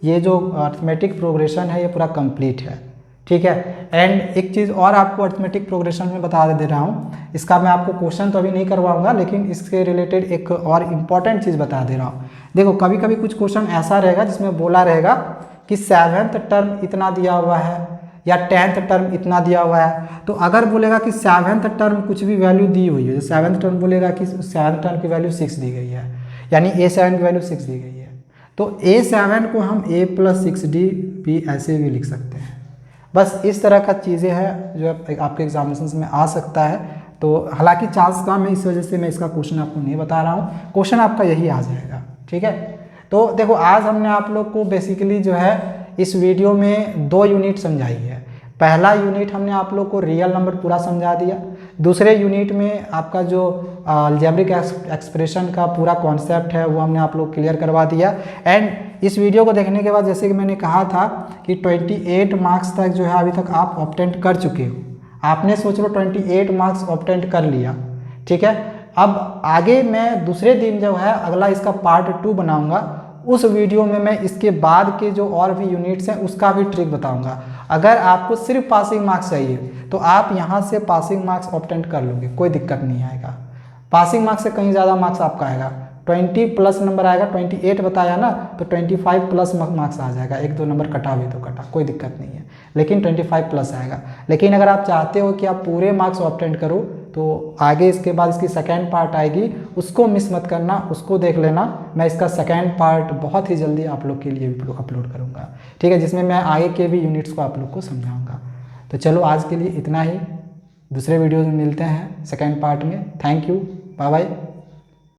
ये जो अर्थमेटिक प्रोग्रेशन है ये पूरा कंप्लीट है। ठीक है, एंड एक चीज़ और आपको अर्थमेटिक प्रोग्रेशन में बता दे रहा हूँ, इसका मैं आपको क्वेश्चन तो अभी नहीं करवाऊंगा, लेकिन इसके रिलेटेड एक और इम्पॉर्टेंट चीज़ बता दे रहा हूँ। देखो कभी कभी कुछ क्वेश्चन ऐसा रहेगा जिसमें बोला रहेगा कि 7th टर्म इतना दिया हुआ है या 10th टर्म इतना दिया हुआ है। तो अगर बोलेगा कि 7th टर्म कुछ भी वैल्यू दी हुई है, 7th टर्म बोलेगा कि 7th टर्म की वैल्यू 6 दी गई है, यानी a7 की वैल्यू 6 दी गई है, तो a7 को हम a + 6d भी ऐसे भी लिख सकते हैं। बस इस तरह का चीज़ें हैं जो आपके एग्जामिनेशन में आ सकता है। तो हालांकि चांस कम है, इस वजह से मैं इसका क्वेश्चन आपको नहीं बता रहा हूँ, क्वेश्चन आपका यही आ जाएगा। ठीक है, तो देखो आज हमने आप लोग को बेसिकली जो है इस वीडियो में 2 यूनिट समझाई है। पहला यूनिट हमने आप लोग को रियल नंबर पूरा समझा दिया, दूसरे यूनिट में आपका जो अलजेब्रिक एक्सप्रेशन का पूरा कॉन्सेप्ट है वो हमने आप लोग क्लियर करवा दिया। एंड इस वीडियो को देखने के बाद जैसे कि मैंने कहा था कि 28 मार्क्स तक जो है अभी तक आप ऑब्टेंट कर चुके हो। आपने सोच लो 28 मार्क्स ऑब्टेंट कर लिया। ठीक है, अब आगे मैं दूसरे दिन जो है अगला इसका पार्ट 2 बनाऊंगा, उस वीडियो में मैं इसके बाद के जो और भी यूनिट्स हैं उसका भी ट्रिक बताऊंगा। अगर आपको सिर्फ पासिंग मार्क्स चाहिए तो आप यहाँ से पासिंग मार्क्स ऑब्टेंट कर लोगे, कोई दिक्कत नहीं आएगा। पासिंग मार्क्स से कहीं ज़्यादा मार्क्स आपका आएगा, 20 प्लस नंबर आएगा, 28 बताया ना, तो 25 प्लस मार्क्स आ जाएगा, 1-2 नंबर कटा हुए तो कटा, कोई दिक्कत नहीं है, लेकिन 25 प्लस आएगा। लेकिन अगर आप चाहते हो कि आप पूरे मार्क्स ऑब्टेन करो तो आगे इसके बाद इसकी सेकेंड पार्ट आएगी, उसको मिस मत करना, उसको देख लेना। मैं इसका सेकेंड पार्ट बहुत ही जल्दी आप लोग के लिए अपलोड करूँगा, ठीक है, जिसमें मैं आगे के भी यूनिट्स को आप लोग को समझाऊँगा। तो चलो आज के लिए इतना ही, दूसरे वीडियो में मिलते हैं सेकेंड पार्ट में। Thank you, bye bye.